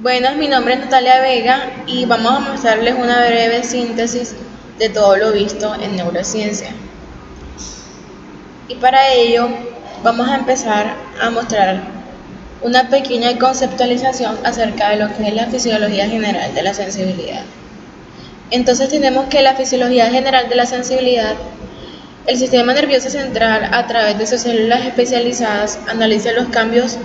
Buenas, mi nombre es Natalia Vega y vamos a mostrarles una breve síntesis de todo lo visto en neurociencia. Y para ello vamos a empezar a mostrar una pequeña conceptualización acerca de lo que es la fisiología general de la sensibilidad. Entonces tenemos que la fisiología general de la sensibilidad, el sistema nervioso central a través de sus células especializadas analiza los cambios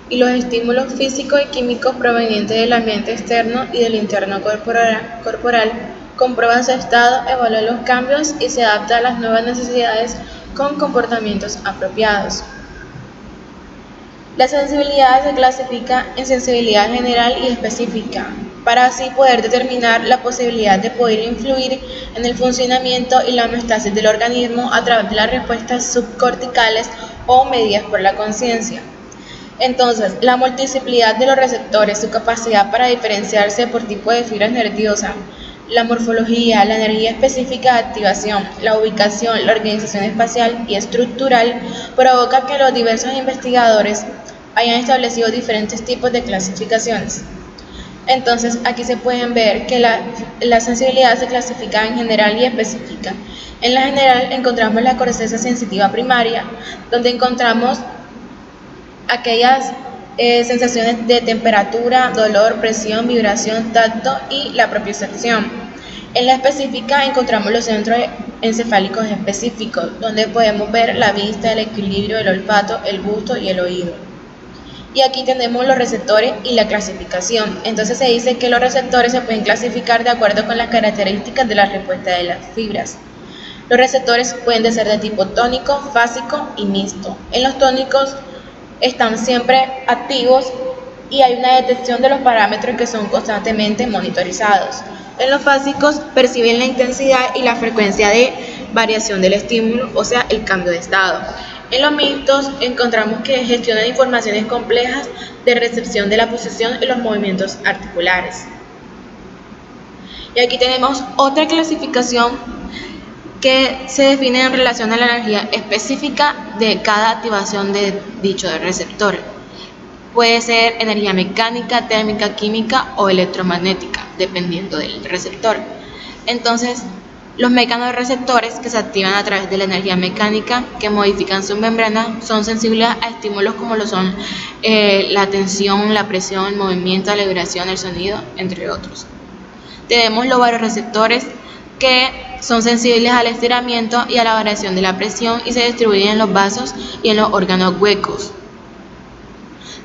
y los estímulos físicos y químicos provenientes del ambiente externo y del interno corporal, comprueba su estado, evalúa los cambios y se adapta a las nuevas necesidades con comportamientos apropiados. La sensibilidad se clasifica en sensibilidad general y específica, para así poder determinar la posibilidad de poder influir en el funcionamiento y la homeostasis del organismo a través de las respuestas subcorticales o medidas por la conciencia. Entonces, la multiplicidad de los receptores, su capacidad para diferenciarse por tipo de fibras nerviosas, la morfología, la energía específica de activación, la ubicación, la organización espacial y estructural, provoca que los diversos investigadores hayan establecido diferentes tipos de clasificaciones. Entonces, aquí se pueden ver que la sensibilidad se clasifica en general y específica. En la general encontramos la corteza sensitiva primaria, donde encontramos aquellas sensaciones de temperatura, dolor, presión, vibración, tacto y la propiocepción. En la específica encontramos los centros encefálicos específicos, donde podemos ver la vista, el equilibrio, el olfato, el gusto y el oído. Y aquí tenemos los receptores y la clasificación. Entonces se dice que los receptores se pueden clasificar de acuerdo con las características de la respuesta de las fibras. Los receptores pueden ser de tipo tónico, fásico y mixto. En los tónicos están siempre activos y hay una detección de los parámetros que son constantemente monitorizados. En los fásicos perciben la intensidad y la frecuencia de variación del estímulo, o sea, el cambio de estado. En los mixtos encontramos que gestionan informaciones complejas de recepción de la posición y los movimientos articulares. Y aquí tenemos otra clasificación que se define en relación a la energía específica de cada activación de dicho receptor. Puede ser energía mecánica, térmica, química o electromagnética, dependiendo del receptor. Entonces, los mecanorreceptores que se activan a través de la energía mecánica, que modifican su membrana, son sensibles a estímulos como lo son la tensión, la presión, el movimiento, la vibración, el sonido, entre otros. Tenemos los baroreceptores que son sensibles al estiramiento y a la variación de la presión y se distribuyen en los vasos y en los órganos huecos.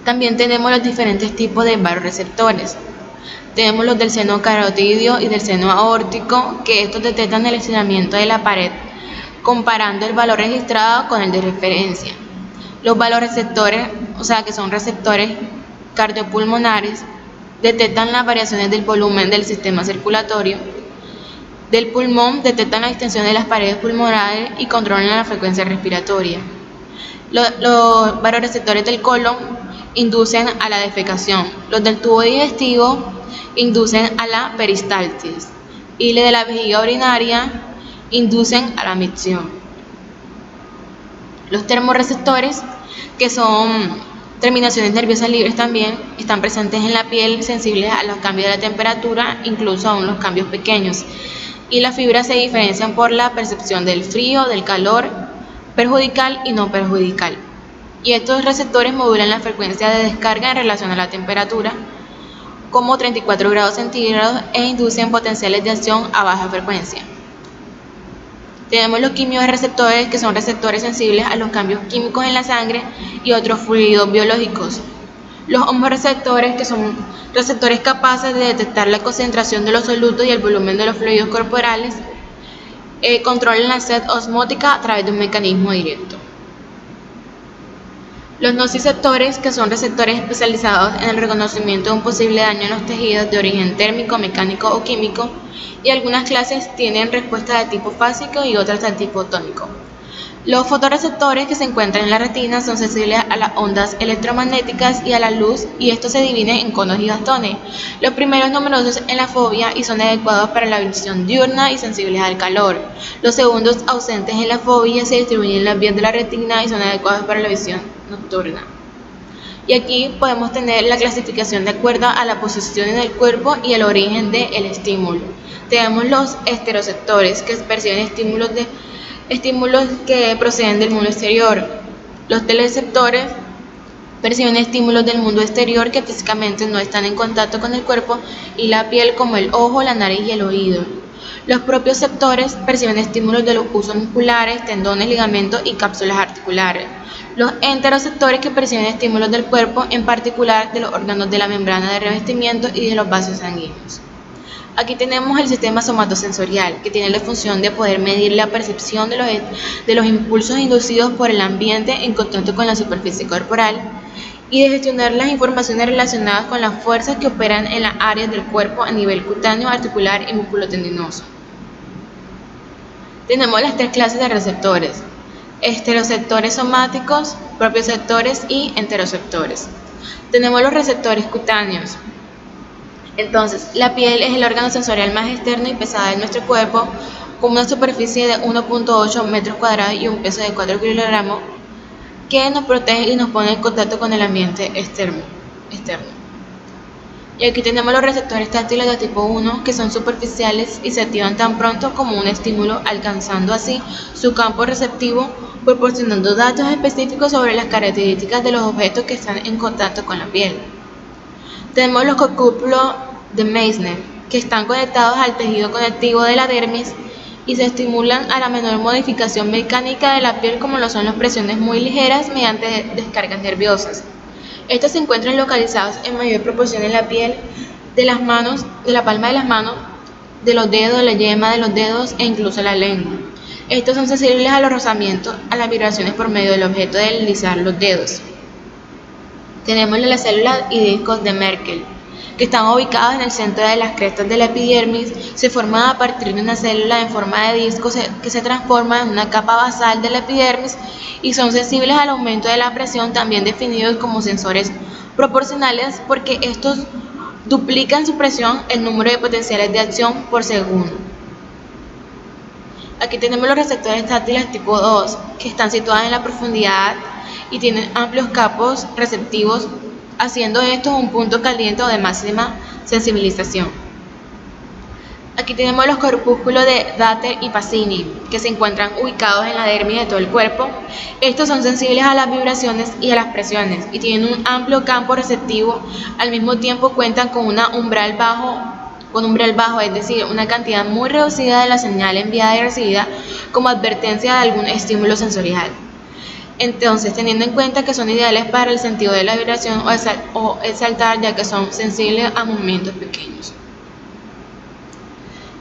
También tenemos los diferentes tipos de baroreceptores. Tenemos los del seno carotídeo y del seno aórtico, que estos detectan el estiramiento de la pared comparando el valor registrado con el de referencia. Los baroreceptores, o sea que son receptores cardiopulmonares, detectan las variaciones del volumen del sistema circulatorio. Del pulmón detectan la extensión de las paredes pulmonares y controlan la frecuencia respiratoria. Los baroreceptores del colon inducen a la defecación. Los del tubo digestivo inducen a la peristalsis. Y los de la vejiga urinaria inducen a la micción. Los termorreceptores, que son terminaciones nerviosas libres también, están presentes en la piel, sensibles a los cambios de la temperatura, incluso a los cambios pequeños. Y las fibras se diferencian por la percepción del frío, del calor, perjudicial y no perjudicial. Y estos receptores modulan la frecuencia de descarga en relación a la temperatura, como 34 grados centígrados, e inducen potenciales de acción a baja frecuencia. Tenemos los quimiorreceptores, que son receptores sensibles a los cambios químicos en la sangre y otros fluidos biológicos. Los hormoreceptores, que son receptores capaces de detectar la concentración de los solutos y el volumen de los fluidos corporales, controlan la sed osmótica a través de un mecanismo directo. Los nociceptores, que son receptores especializados en el reconocimiento de un posible daño en los tejidos de origen térmico, mecánico o químico, y algunas clases tienen respuesta de tipo fásico y otras de tipo tónico. Los fotorreceptores, que se encuentran en la retina, son sensibles a las ondas electromagnéticas y a la luz, y estos se dividen en conos y bastones. Los primeros numerosos en la fobia y son adecuados para la visión diurna y sensibles al calor. Los segundos, ausentes en la fobia, se distribuyen en las vías de la retina y son adecuados para la visión nocturna. Y aquí podemos tener la clasificación de acuerdo a la posición en el cuerpo y el origen del estímulo. Tenemos los esteroceptores, que perciben estímulos que proceden del mundo exterior. Los teleceptores perciben estímulos del mundo exterior que físicamente no están en contacto con el cuerpo y la piel, como el ojo, la nariz y el oído. Los propioceptores perciben estímulos de los huesos musculares, tendones, ligamentos y cápsulas articulares. Los enteroceptores, que perciben estímulos del cuerpo, en particular de los órganos de la membrana de revestimiento y de los vasos sanguíneos. Aquí tenemos el sistema somatosensorial, que tiene la función de poder medir la percepción de los impulsos inducidos por el ambiente en contacto con la superficie corporal y de gestionar las informaciones relacionadas con las fuerzas que operan en las áreas del cuerpo a nivel cutáneo, articular y musculotendinoso. Tenemos las tres clases de receptores: esteroceptores somáticos, propioceptores y enteroceptores. Tenemos los receptores cutáneos. Entonces, la piel es el órgano sensorial más externo y pesado de nuestro cuerpo, con una superficie de 1.8 metros cuadrados y un peso de 4 kilogramos, que nos protege y nos pone en contacto con el ambiente externo. Y aquí tenemos los receptores táctiles de tipo 1, que son superficiales y se activan tan pronto como un estímulo, alcanzando así su campo receptivo, proporcionando datos específicos sobre las características de los objetos que están en contacto con la piel. Tenemos los copúpulos de Meissner, que están conectados al tejido conectivo de la dermis y se estimulan a la menor modificación mecánica de la piel, como lo son las presiones muy ligeras mediante descargas nerviosas. Estos se encuentran localizados en mayor proporción en la piel de las manos, de la palma de las manos, de los dedos, la yema de los dedos e incluso la lengua. Estos son sensibles a los rozamientos, a las vibraciones por medio del objeto de deslizar los dedos. Tenemos las células y discos de Merkel, que están ubicados en el centro de las crestas de la epidermis. Se forman a partir de una célula en forma de disco que se transforma en una capa basal de la epidermis y son sensibles al aumento de la presión, también definidos como sensores proporcionales, porque estos duplican su presión el número de potenciales de acción por segundo. Aquí tenemos los receptores táctiles tipo 2, que están situados en la profundidad y tienen amplios campos receptivos, haciendo esto un punto caliente o de máxima sensibilización. Aquí tenemos los corpúsculos de Dater y Pacini, que se encuentran ubicados en la dermis de todo el cuerpo. Estos son sensibles a las vibraciones y a las presiones y tienen un amplio campo receptivo. Al mismo tiempo cuentan con un umbral bajo, es decir, una cantidad muy reducida de la señal enviada y recibida como advertencia de algún estímulo sensorial. Entonces, teniendo en cuenta que son ideales para el sentido de la vibración o el saltar, ya que son sensibles a movimientos pequeños.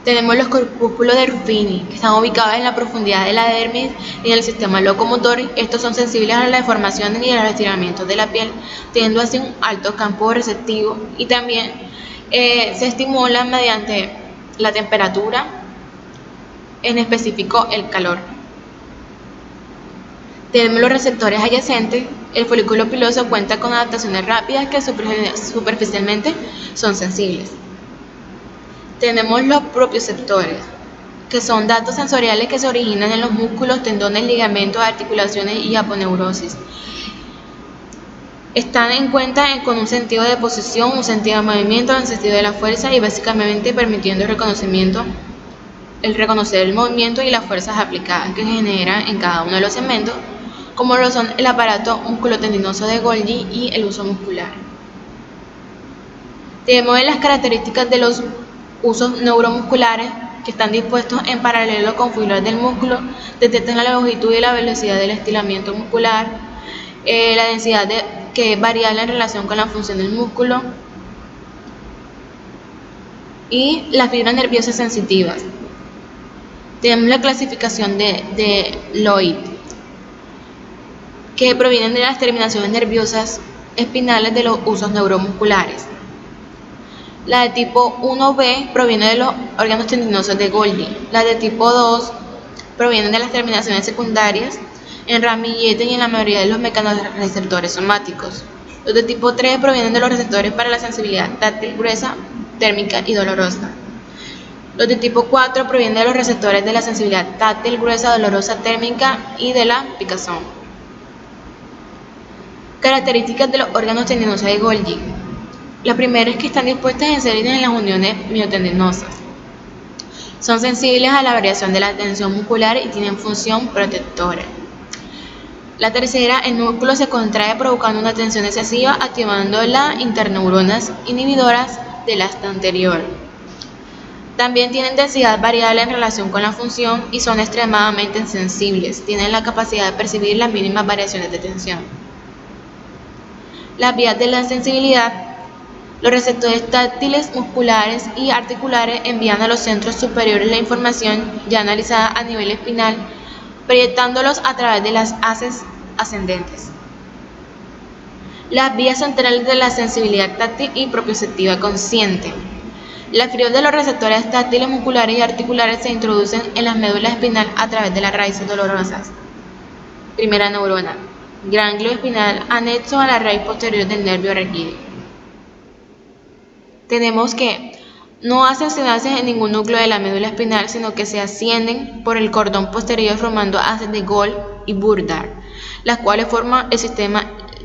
Tenemos los corpúsculos de Ruffini, que están ubicados en la profundidad de la dermis y en el sistema locomotor. Estos son sensibles a las deformaciones y a los estiramientos de la piel, teniendo así un alto campo receptivo y también se estimulan mediante la temperatura, en específico el calor. Tenemos los receptores adyacentes. El folículo piloso cuenta con adaptaciones rápidas que superficialmente son sensibles. Tenemos los propioceptores, que son datos sensoriales que se originan en los músculos, tendones, ligamentos, articulaciones y aponeurosis. Están en cuenta con un sentido de posición, un sentido de movimiento, un sentido de la fuerza y básicamente permitiendo el reconocer el movimiento y las fuerzas aplicadas que se generan en cada uno de los segmentos, como lo son el aparato musculotendinoso de Golgi y el uso muscular. Tenemos las características de los usos neuromusculares, que están dispuestos en paralelo con fibras del músculo, detectan la longitud y la velocidad del estiramiento muscular, la densidad que es variable en relación con la función del músculo, y las fibras nerviosas sensitivas. Tenemos la clasificación de Lloyd, que provienen de las terminaciones nerviosas espinales de los usos neuromusculares. La de tipo 1B proviene de los órganos tendinosos de Golgi. La de tipo 2 provienen de las terminaciones secundarias en ramillete y en la mayoría de los mecanorreceptores somáticos. Los de tipo 3 provienen de los receptores para la sensibilidad táctil gruesa, térmica y dolorosa. Los de tipo 4 provienen de los receptores de la sensibilidad táctil gruesa, dolorosa, térmica y de la picazón. Características de los órganos tendinosos de Golgi. La primera es que están dispuestas en series en las uniones miotendinosas. Son sensibles a la variación de la tensión muscular y tienen función protectora. La tercera, el músculo se contrae provocando una tensión excesiva, activando las interneuronas inhibidoras del asta anterior. También tienen densidad variable en relación con la función y son extremadamente sensibles. Tienen la capacidad de percibir las mínimas variaciones de tensión. Las vías de la sensibilidad. Los receptores táctiles, musculares y articulares envían a los centros superiores la información ya analizada a nivel espinal, proyectándolos a través de las haces ascendentes. Las vías centrales de la sensibilidad táctil y propioceptiva consciente. Las fibras de los receptores táctiles, musculares y articulares se introducen en la médula espinal a través de las raíces dolorosas. Primera neurona. Ganglio espinal anexo a la raíz posterior del nervio raquídeo. Tenemos que no hacen sinapsis en ningún núcleo de la médula espinal, sino que se ascienden por el cordón posterior formando haces de Gold y Burdar, las cuales forman el sistema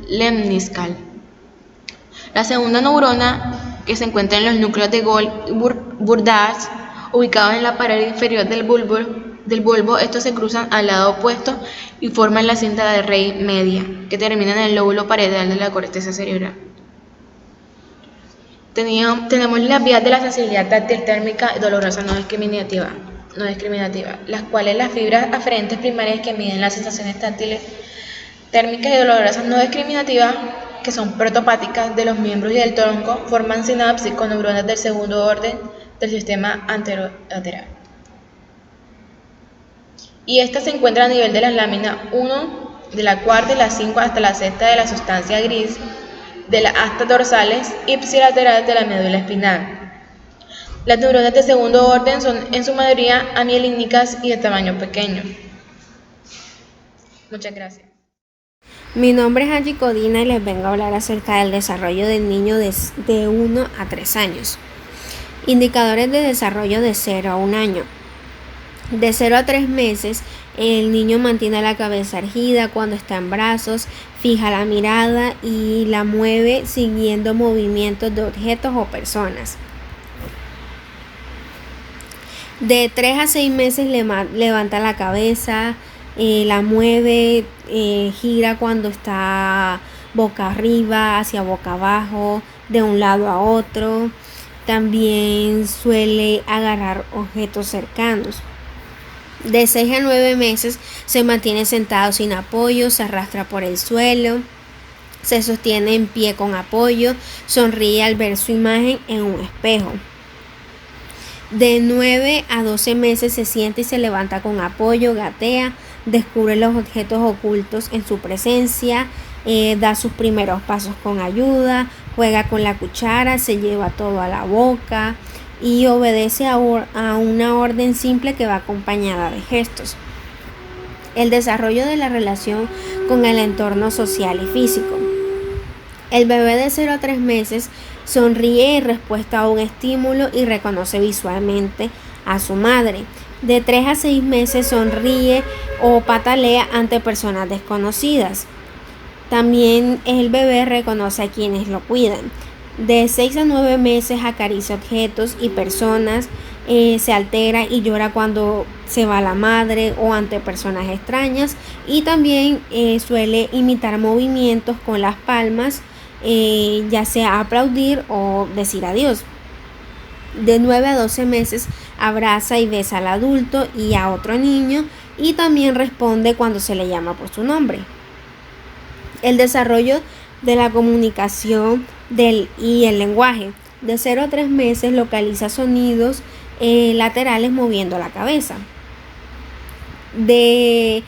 lemniscal. La segunda neurona, que se encuentra en los núcleos de Gold y Burdar, ubicados en la pared inferior del bulbo, estos se cruzan al lado opuesto y forman la cinta de Rey media, que termina en el lóbulo parietal de la corteza cerebral. Tenemos las vías de la sensibilidad táctil térmica y dolorosa no discriminativa, las cuales las fibras aferentes primarias que miden las sensaciones táctiles térmicas y dolorosas no discriminativas, que son protopáticas de los miembros y del tronco, forman sinapsis con neuronas del segundo orden del sistema anterolateral. Y esta se encuentra a nivel de las láminas 1, de la cuarta y la 5 hasta la sexta de la sustancia gris, de las astas dorsales ipsilaterales de la médula espinal. Las neuronas de segundo orden son en su mayoría amielínicas y de tamaño pequeño. Muchas gracias. Mi nombre es Angie Codina y les vengo a hablar acerca del desarrollo del niño de 1 a 3 años. Indicadores de desarrollo de 0 a 1 año. De 0 a 3 meses, el niño mantiene la cabeza erguida cuando está en brazos, fija la mirada y la mueve siguiendo movimientos de objetos o personas. De 3 a 6 meses levanta la cabeza, la mueve, gira cuando está boca arriba, hacia boca abajo, de un lado a otro. También suele agarrar objetos cercanos. De 6 a 9 meses se mantiene sentado sin apoyo, se arrastra por el suelo, se sostiene en pie con apoyo, sonríe al ver su imagen en un espejo. De 9 a 12 meses se sienta y se levanta con apoyo, gatea, descubre los objetos ocultos en su presencia, da sus primeros pasos con ayuda, juega con la cuchara, se lleva todo a la boca y obedece a una orden simple que va acompañada de gestos. El desarrollo de la relación con el entorno social y físico. El bebé de 0 a 3 meses sonríe en respuesta a un estímulo y reconoce visualmente a su madre. De 3 a 6 meses sonríe o patalea ante personas desconocidas. También el bebé reconoce a quienes lo cuidan. De 6 a 9 meses acaricia objetos y personas, se altera y llora cuando se va la madre o ante personas extrañas y también suele imitar movimientos con las palmas, ya sea aplaudir o decir adiós. De 9 a 12 meses abraza y besa al adulto y a otro niño y también responde cuando se le llama por su nombre. El desarrollo de la comunicación y el lenguaje. De 0 a 3 meses localiza sonidos laterales moviendo la cabeza. De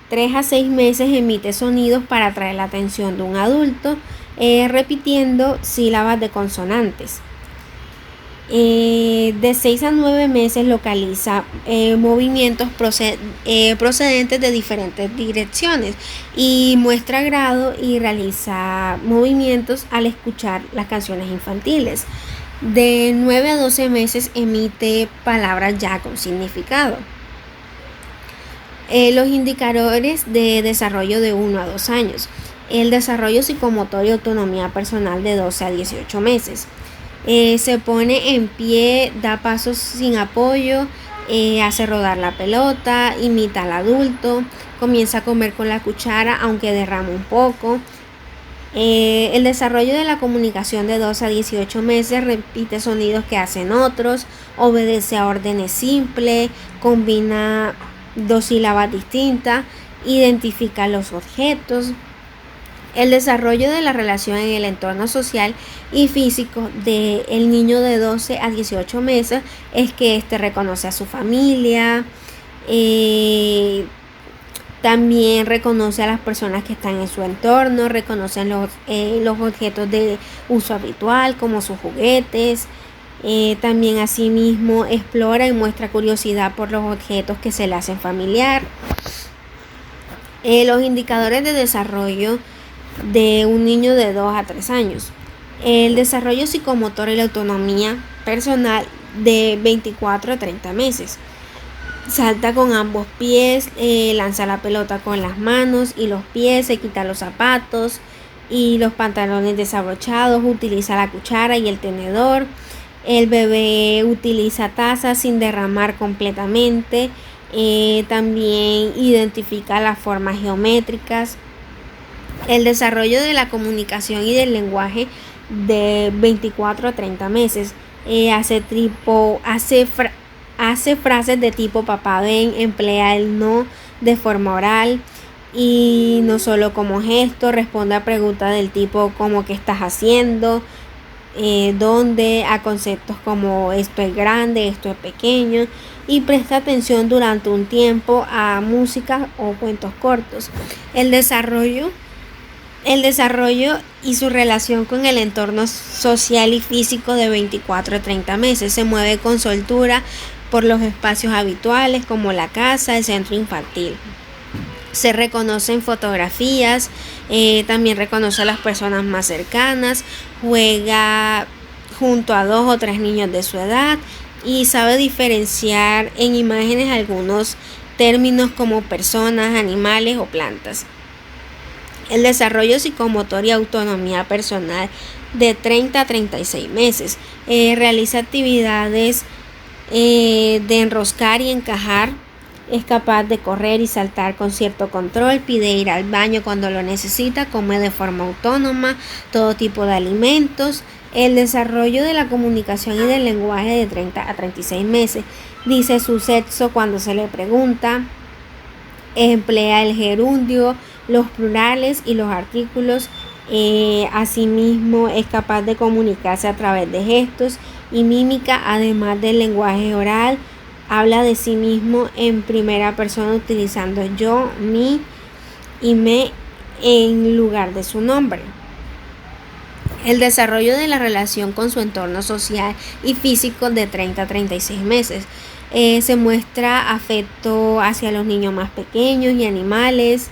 3 a 6 meses emite sonidos para atraer la atención de un adulto, repitiendo sílabas de consonantes. De 6 a 9 meses localiza movimientos procedentes de diferentes direcciones y muestra agrado y realiza movimientos al escuchar las canciones infantiles. De 9 a 12 meses emite palabras ya con significado. Los indicadores de desarrollo de 1 a 2 años. el desarrollo psicomotor y autonomía personal de 12 a 18 meses. Se pone en pie, da pasos sin apoyo, hace rodar la pelota, imita al adulto, comienza a comer con la cuchara aunque derrama un poco. El desarrollo de la comunicación de 12 a 18 meses, repite sonidos que hacen otros, obedece a órdenes simples, combina dos sílabas distintas, identifica los objetos. El desarrollo de la relación en el entorno social y físico del niño de 12 a 18 meses es que éste reconoce a su familia, también reconoce a las personas que están en su entorno, reconoce los objetos de uso habitual como sus juguetes. También asimismo explora y muestra curiosidad por los objetos que se le hacen familiar. Los indicadores de desarrollo de un niño de 2 a 3 años. El desarrollo psicomotor y la autonomía personal de 24 a 30 meses. Salta con ambos pies, lanza la pelota con las manos y los pies, se quita los zapatos y los pantalones desabrochados, utiliza la cuchara y el tenedor. El bebé utiliza tazas sin derramar completamente. También identifica las formas geométricas. El desarrollo de la comunicación y del lenguaje de 24 a 30 meses. Hace frases de tipo papá ven, emplea el no de forma oral y no solo como gesto, responde a preguntas del tipo como ¿qué estás haciendo? ¿Dónde? A conceptos como esto es grande, esto es pequeño, y presta atención durante un tiempo a música o cuentos cortos. El desarrollo y su relación con el entorno social y físico de 24 a 30 meses. Se mueve con soltura por los espacios habituales como la casa, el centro infantil. Se reconoce en fotografías, también reconoce a las personas más cercanas, juega junto a 2 o 3 niños de su edad y sabe diferenciar en imágenes algunos términos como personas, animales o plantas. El desarrollo psicomotor y autonomía personal de 30 a 36 meses. Realiza actividades de enroscar y encajar. Es capaz de correr y saltar con cierto control, pide ir al baño cuando lo necesita, come de forma autónoma todo tipo de alimentos. El desarrollo de la comunicación y del lenguaje de 30 a 36 meses. Dice su sexo cuando se le pregunta. Emplea el gerundio, los plurales y los artículos. Asimismo es capaz de comunicarse a través de gestos y mímica, además del lenguaje oral. Habla de sí mismo en primera persona utilizando yo, mi y me en lugar de su nombre. El desarrollo de la relación con su entorno social y físico de 30 a 36 meses. Se muestra afecto hacia los niños más pequeños y animales.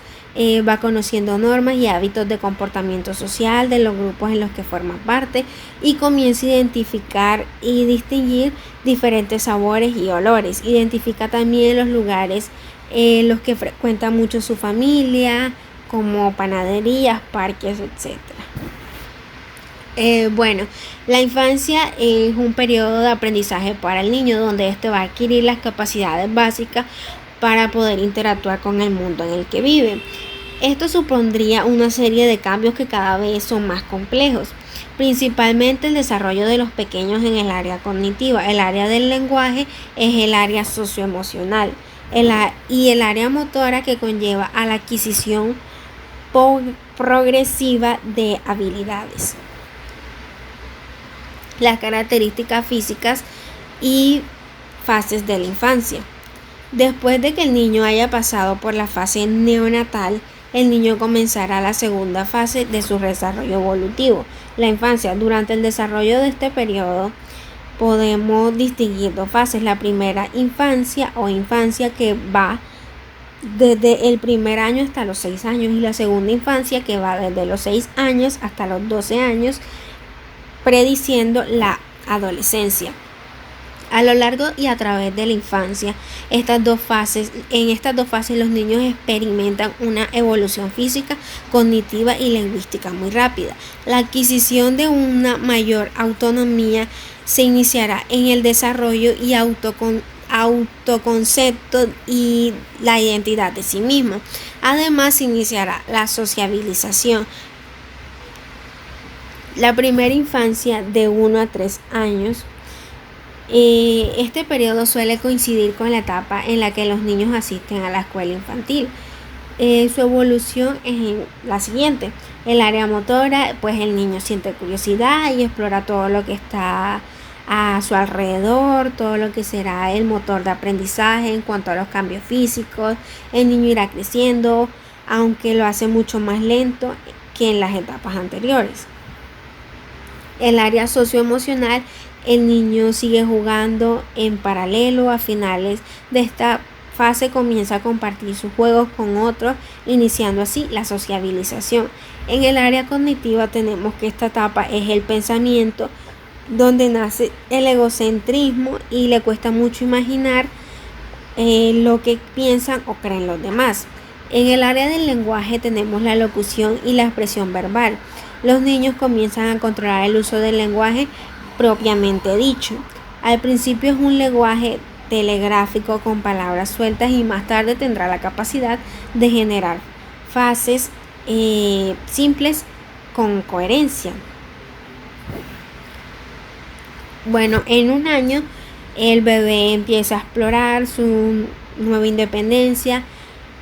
Va conociendo normas y hábitos de comportamiento social de los grupos en los que forma parte y comienza a identificar y distinguir diferentes sabores y olores. Identifica también los lugares en los que frecuenta mucho su familia, como panaderías, parques, etc. La infancia es un periodo de aprendizaje para el niño donde éste va a adquirir las capacidades básicas para poder interactuar con el mundo en el que vive. Esto supondría una serie de cambios que cada vez son más complejos, principalmente el desarrollo de los pequeños en el área cognitiva. El área del lenguaje es el área socioemocional y el área motora que conlleva a la adquisición progresiva de habilidades. Las características físicas y fases de la infancia. Después de que el niño haya pasado por la fase neonatal, el niño comenzará la segunda fase de su desarrollo evolutivo, la infancia. Durante el desarrollo de este periodo podemos distinguir 2 fases. La primera infancia o infancia que va desde el primer año hasta los 6 años y la segunda infancia que va desde los 6 años hasta los 12 años, prediciendo la adolescencia. A lo largo y a través de la infancia, en estas dos fases los niños experimentan una evolución física, cognitiva y lingüística muy rápida. La adquisición de una mayor autonomía se iniciará en el desarrollo y autoconcepto y la identidad de sí mismo. Además, se iniciará la sociabilización. La primera infancia de 1 a 3 años. Este periodo suele coincidir con la etapa en la que los niños asisten a la escuela infantil. Su evolución es la siguiente. El área motora, pues el niño siente curiosidad y explora todo lo que está a su alrededor, todo lo que será el motor de aprendizaje en cuanto a los cambios físicos. El niño irá creciendo, aunque lo hace mucho más lento que en las etapas anteriores. El área socioemocional, el niño sigue jugando en paralelo. A finales de esta fase comienza a compartir sus juegos con otros, iniciando así la sociabilización. En el área cognitiva tenemos que esta etapa es el pensamiento, donde nace el egocentrismo y le cuesta mucho imaginar lo que piensan o creen los demás. En el área del lenguaje tenemos la locución y la expresión verbal. Los niños comienzan a controlar el uso del lenguaje propiamente dicho. Al principio es un lenguaje telegráfico con palabras sueltas y más tarde tendrá la capacidad de generar frases simples con coherencia. Bueno, en 1 año el bebé empieza a explorar su nueva independencia,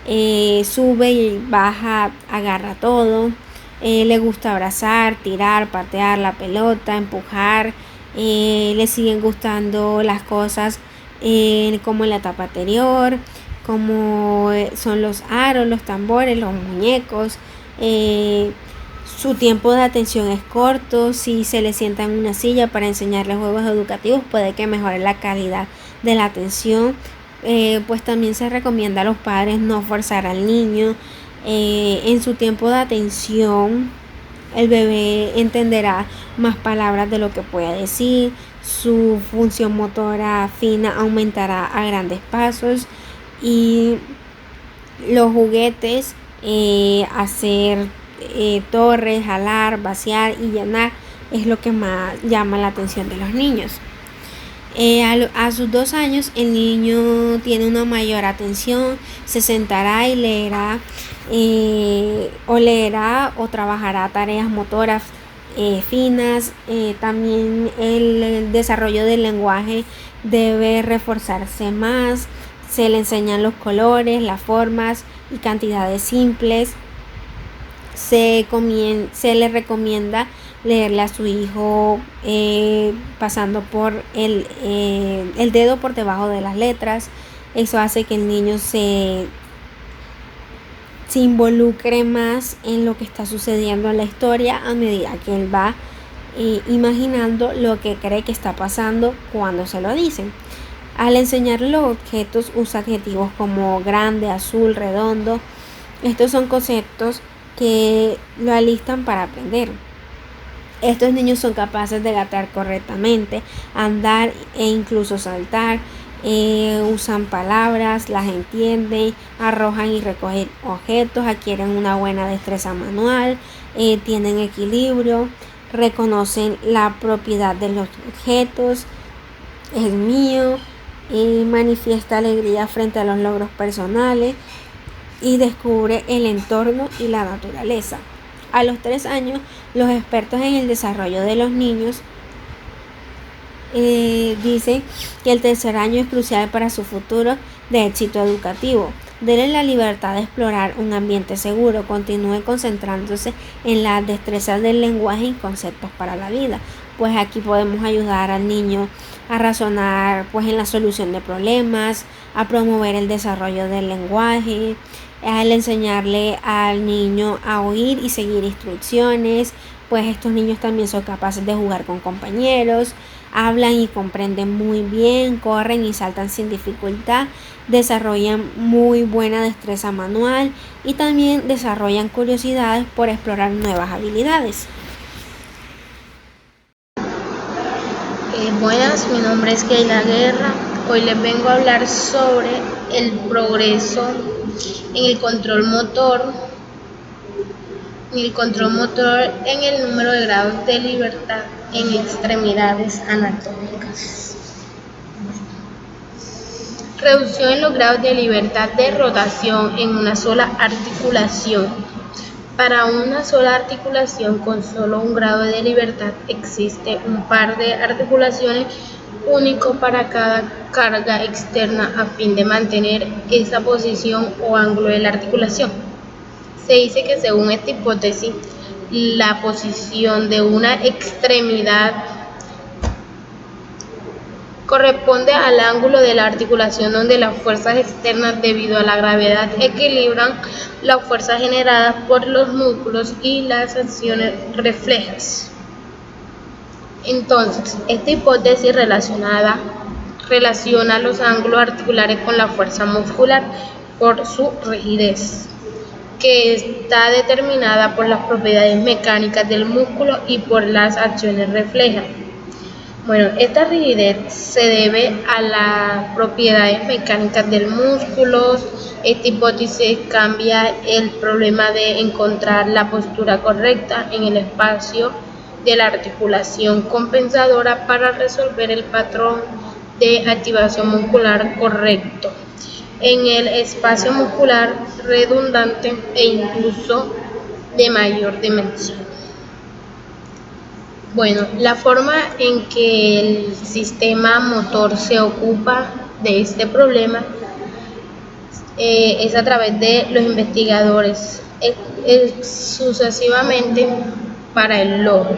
sube y baja, agarra todo, le gusta abrazar, tirar, patear la pelota, empujar, le siguen gustando las cosas como en la etapa anterior, como son los aros, los tambores, los muñecos. Su tiempo de atención es corto. Si se le sienta en una silla para enseñarle juegos educativos, puede que mejore la calidad de la atención. Pues también se recomienda a los padres no forzar al niño. En su tiempo de atención, el bebé entenderá más palabras de lo que puede decir. Su función motora fina aumentará a grandes pasos. Y los juguetes, hacer torres, jalar, vaciar y llenar, es lo que más llama la atención de los niños. A sus 2 años el niño tiene una mayor atención, se sentará y leerá o trabajará tareas motoras finas. También el desarrollo del lenguaje debe reforzarse más. Se le enseñan los colores, las formas y cantidades simples. Se le recomienda leerle a su hijo pasando por el dedo por debajo de las letras. Eso hace que el niño se involucre más en lo que está sucediendo en la historia a medida que él va imaginando lo que cree que está pasando cuando se lo dicen. Al enseñarle los objetos, usa adjetivos como grande, azul, redondo. Estos son conceptos que lo alistan para aprender. Estos niños son capaces de gatear correctamente, andar e incluso saltar. Usan palabras, las entienden, arrojan y recogen objetos, adquieren una buena destreza manual, tienen equilibrio, reconocen la propiedad de los objetos, es mío, manifiesta alegría frente a los logros personales y descubre el entorno y la naturaleza. A los 3 años, los expertos en el desarrollo de los niños dicen que el 3er año es crucial para su futuro de éxito educativo. Denle la libertad de explorar un ambiente seguro, continúe concentrándose en las destrezas del lenguaje y conceptos para la vida. Pues aquí podemos ayudar al niño a razonar pues en la solución de problemas, a promover el desarrollo del lenguaje, al enseñarle al niño a oír y seguir instrucciones. Pues estos niños también son capaces de jugar con compañeros, hablan y comprenden muy bien, corren y saltan sin dificultad, desarrollan muy buena destreza manual y también desarrollan curiosidades por explorar nuevas habilidades. Buenas, mi nombre es Keila Guerra. Hoy les vengo a hablar sobre el progreso en el control motor, en el número de grados de libertad en extremidades anatómicas. Reducción en los grados de libertad de rotación en una sola articulación. Para una sola articulación con solo un grado de libertad existe un par de articulaciones único para cada carga externa a fin de mantener esa posición o ángulo de la articulación. Se dice que según esta hipótesis, la posición de una extremidad corresponde al ángulo de la articulación donde las fuerzas externas debido a la gravedad equilibran las fuerzas generadas por los músculos y las acciones reflejas. Entonces, esta hipótesis relaciona los ángulos articulares con la fuerza muscular por su rigidez, que está determinada por las propiedades mecánicas del músculo y por las acciones reflejas. Bueno, esta rigidez se debe a las propiedades mecánicas del músculo. Esta hipótesis cambia el problema de encontrar la postura correcta en el espacio de la articulación compensadora para resolver el patrón de activación muscular correcto en el espacio muscular redundante e incluso de mayor dimensión. Bueno, la forma en que el sistema motor se ocupa de este problema es a través de los investigadores, sucesivamente para el lobo.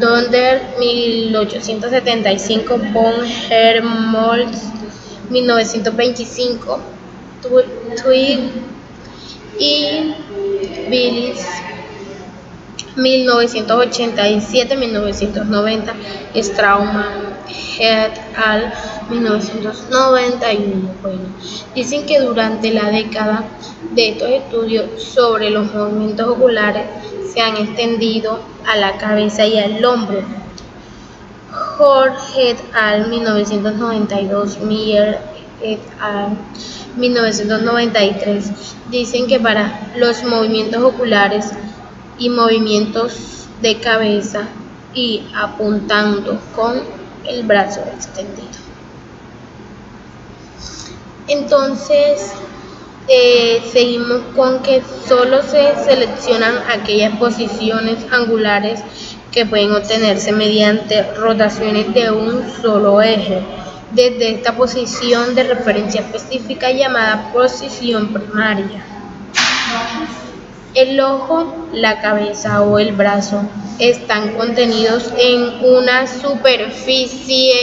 Donder, 1875, von Helmholtz, 1925, Twigg y Willis, 1987-1990, Straumann et al. 1991. Bueno, dicen que durante la década de estos estudios sobre los movimientos oculares se han extendido a la cabeza y al hombro. Jorge et al. 1992, Miller et al. 1993, dicen que para los movimientos oculares y movimientos de cabeza y apuntando con el brazo extendido. Entonces, seguimos con que solo se seleccionan aquellas posiciones angulares que pueden obtenerse mediante rotaciones de un solo eje, desde esta posición de referencia específica llamada posición primaria. El ojo, la cabeza o el brazo están contenidos en una superficie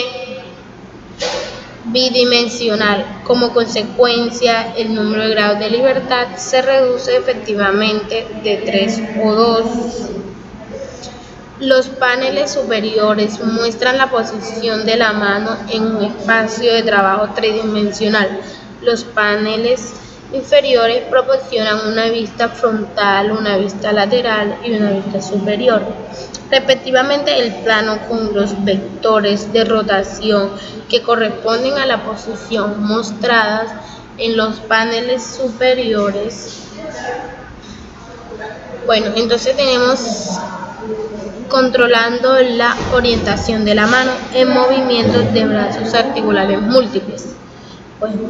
bidimensional. Como consecuencia, el número de grados de libertad se reduce efectivamente de 3 o 2. Los paneles superiores muestran la posición de la mano en un espacio de trabajo tridimensional. Los paneles inferiores proporcionan una vista frontal, una vista lateral y una vista superior, respectivamente el plano con los vectores de rotación que corresponden a la posición mostradas en los paneles superiores. Bueno, entonces tenemos controlando la orientación de la mano en movimientos de brazos articulares múltiples. Bueno,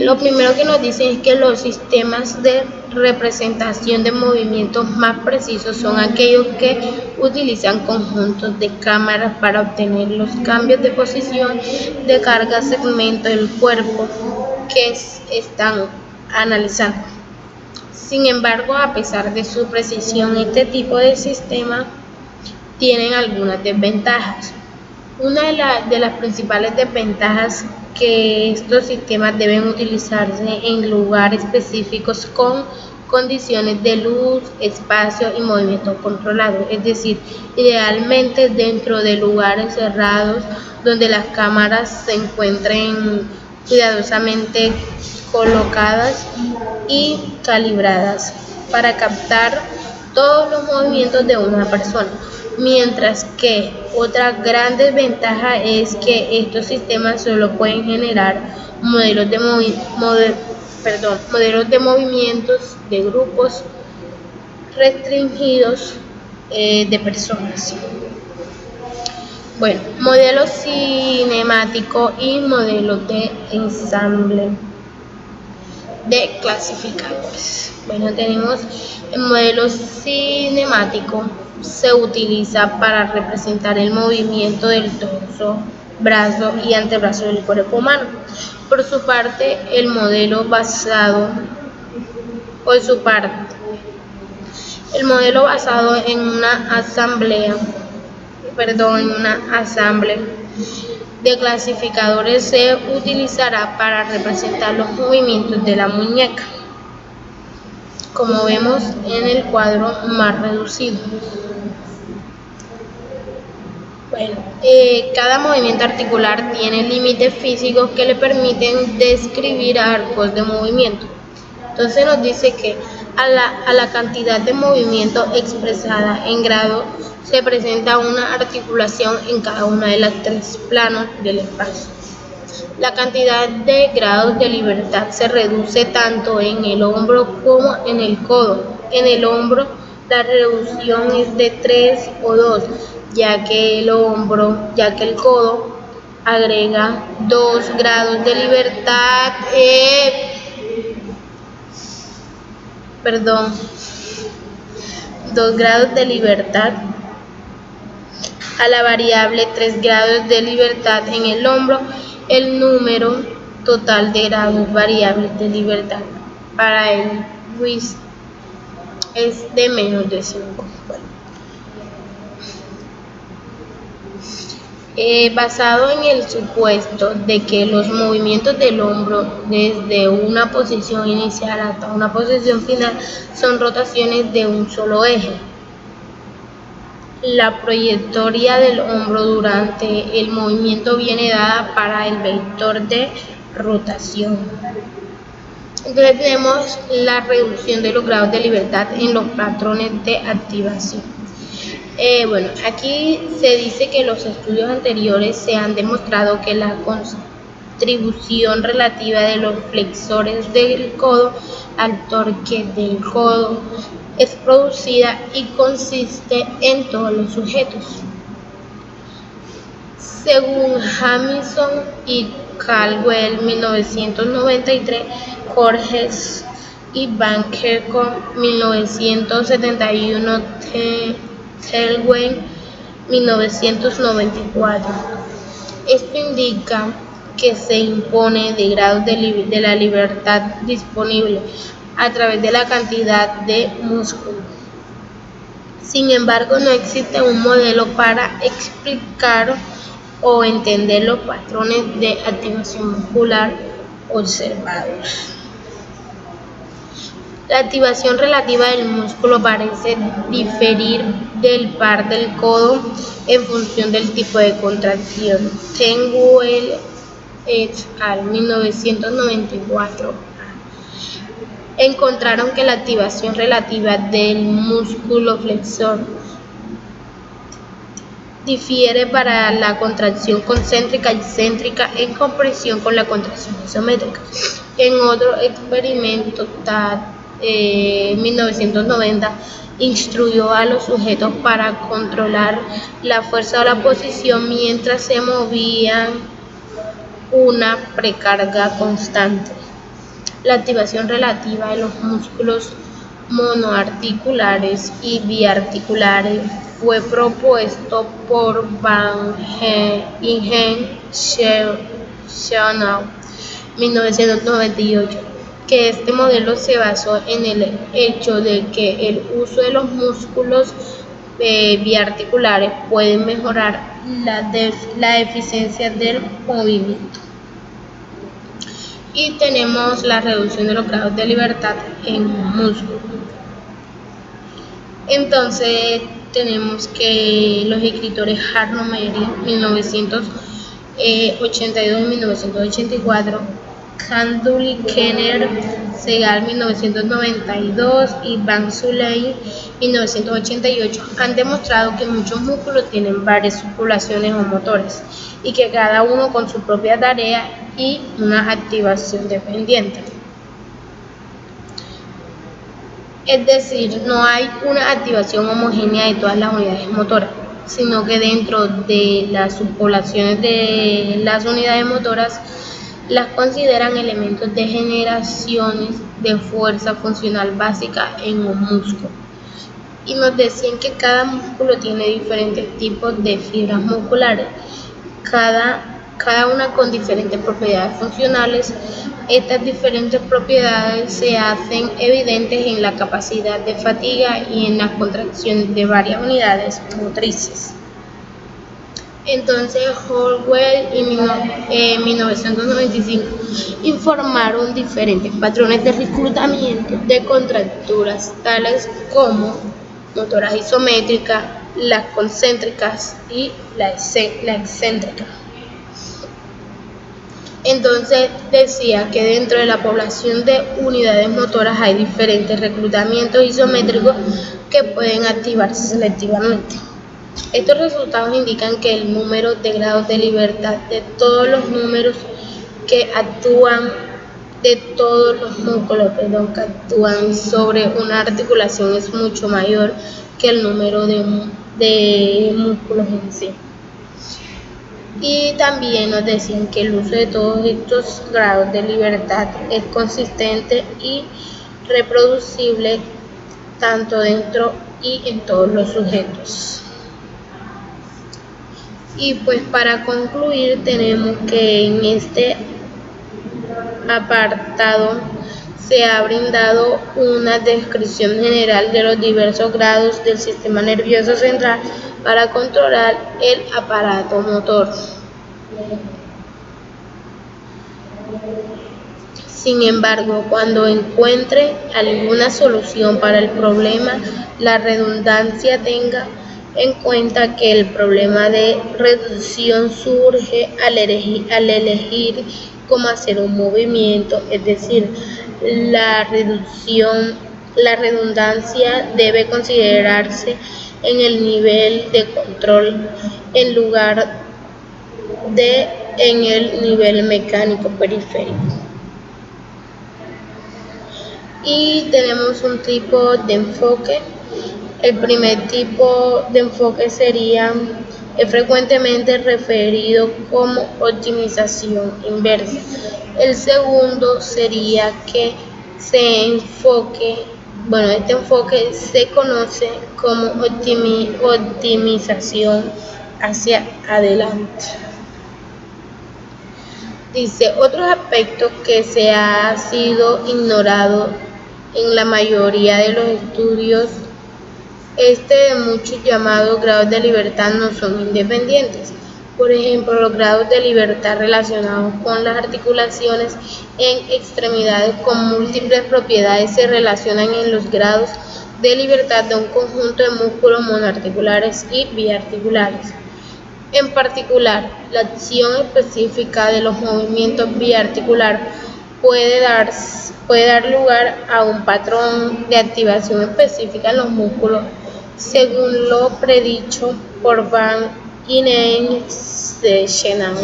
lo primero que nos dicen es que los sistemas de representación de movimientos más precisos son aquellos que utilizan conjuntos de cámaras para obtener los cambios de posición de cada segmento del cuerpo que están analizando. Sin embargo, a pesar de su precisión, este tipo de sistemas tienen algunas desventajas. Una de las principales desventajas que estos sistemas deben utilizarse en lugares específicos con condiciones de luz, espacio y movimiento controlado, es decir, idealmente dentro de lugares cerrados donde las cámaras se encuentren cuidadosamente colocadas y calibradas para captar todos los movimientos de una persona. mientras que otra gran desventaja es que estos sistemas solo pueden generar modelos de, modelos de movimientos de grupos restringidos de personas. Bueno, modelo cinemático y modelo de ensamble de clasificadores. Bueno, tenemos el modelo cinemático. Se utiliza para representar el movimiento del torso, brazo y antebrazo del cuerpo humano. Por su parte, el modelo basado en una asamble de clasificadores se utilizará para representar los movimientos de la muñeca, como vemos en el cuadro más reducido. Bueno, cada movimiento articular tiene límites físicos que le permiten describir arcos de movimiento. Entonces nos dice que a la cantidad de movimiento expresada en grado se presenta una articulación en cada una de las tres planos del espacio. La cantidad de grados de libertad se reduce tanto en el hombro como en el codo. En el hombro la reducción es de 3 o 2, ya que el codo agrega 2 grados de libertad. 2 grados de libertad a la variable 3 grados de libertad en el hombro. El número total de grados variables de libertad para el wrist es de menos de 5. Basado en el supuesto de que los movimientos del hombro desde una posición inicial hasta una posición final son rotaciones de un solo eje. La trayectoria del hombro durante el movimiento viene dada para el vector de rotación. Entonces tenemos la reducción de los grados de libertad en los patrones de activación. Bueno, aquí se dice que en los estudios anteriores se han demostrado que la contribución relativa de los flexores del codo al torque del codo es producida y consiste en todos los sujetos. Según Jamison y Caldwell, 1993, Borges y Van Kerkhove, 1971, Selwyn, 1994. Esto indica que se impone de grados de la libertad disponible a través de la cantidad de músculo. Sin embargo, no existe un modelo para explicar o entender los patrones de activación muscular observados. La activación relativa del músculo parece diferir del par del codo en función del tipo de contracción. Tenwell et al. 1994 encontraron que la activación relativa del músculo flexor difiere para la contracción concéntrica y excéntrica en comparación con la contracción isométrica. En otro experimento, 1990, instruyó a los sujetos para controlar la fuerza o la posición mientras se movían una precarga constante. La activación relativa de los músculos monoarticulares y biarticulares fue propuesto por Van Ingen Schoenau, 1998, que este modelo se basó en el hecho de que el uso de los músculos biarticulares puede mejorar la eficiencia del movimiento. Y tenemos la reducción de los grados de libertad en músculo. Entonces tenemos que los escritores Arno Meri, 1982 y 1984, Kandul Kenner, Segal, 1992 y Van Zuley 1988, han demostrado que muchos músculos tienen varias subpoblaciones o motores y que cada uno con su propia tarea y una activación dependiente. Es decir, no hay una activación homogénea de todas las unidades motoras, sino que dentro de las subpoblaciones de las unidades motoras las consideran elementos de generaciones de fuerza funcional básica en un músculo. Y nos decían que cada músculo tiene diferentes tipos de fibras musculares, cada una con diferentes propiedades funcionales. Estas diferentes propiedades se hacen evidentes en la capacidad de fatiga y en la contracción de varias unidades motrices. Entonces, Holloway en 1995 informaron diferentes patrones de reclutamiento de contracturas, tales como motoras isométricas, las concéntricas y la excéntrica. Entonces decía que dentro de la población de unidades motoras hay diferentes reclutamientos isométricos que pueden activarse selectivamente. Estos resultados indican que el número de grados de libertad de todos los números que actúan sobre una articulación es mucho mayor que el número de músculos en sí. Y también nos decían que el uso de todos estos grados de libertad es consistente y reproducible tanto dentro y en todos los sujetos. Y pues para concluir tenemos que en este apartado se ha brindado una descripción general de los diversos grados del sistema nervioso central para controlar el aparato motor. Sin embargo, cuando encuentre alguna solución para el problema, la redundancia tenga en cuenta que el problema de reducción surge al elegir cómo hacer un movimiento, es decir, la redundancia debe considerarse en el nivel de control en lugar de en el nivel mecánico periférico. Y tenemos un tipo de enfoque. El primer tipo de enfoque es frecuentemente referido como optimización inversa. El segundo sería que este enfoque se conoce como optimización hacia adelante. Dice, otros aspectos que se ha sido ignorado en la mayoría de los estudios de muchos llamados grados de libertad no son independientes. Por ejemplo, los grados de libertad relacionados con las articulaciones en extremidades con múltiples propiedades se relacionan en los grados de libertad de un conjunto de músculos monoarticulares y biarticulares. En particular, la acción específica de los movimientos biarticulares puede dar lugar a un patrón de activación específica en los músculos, según lo predicho por Van Inenschenang,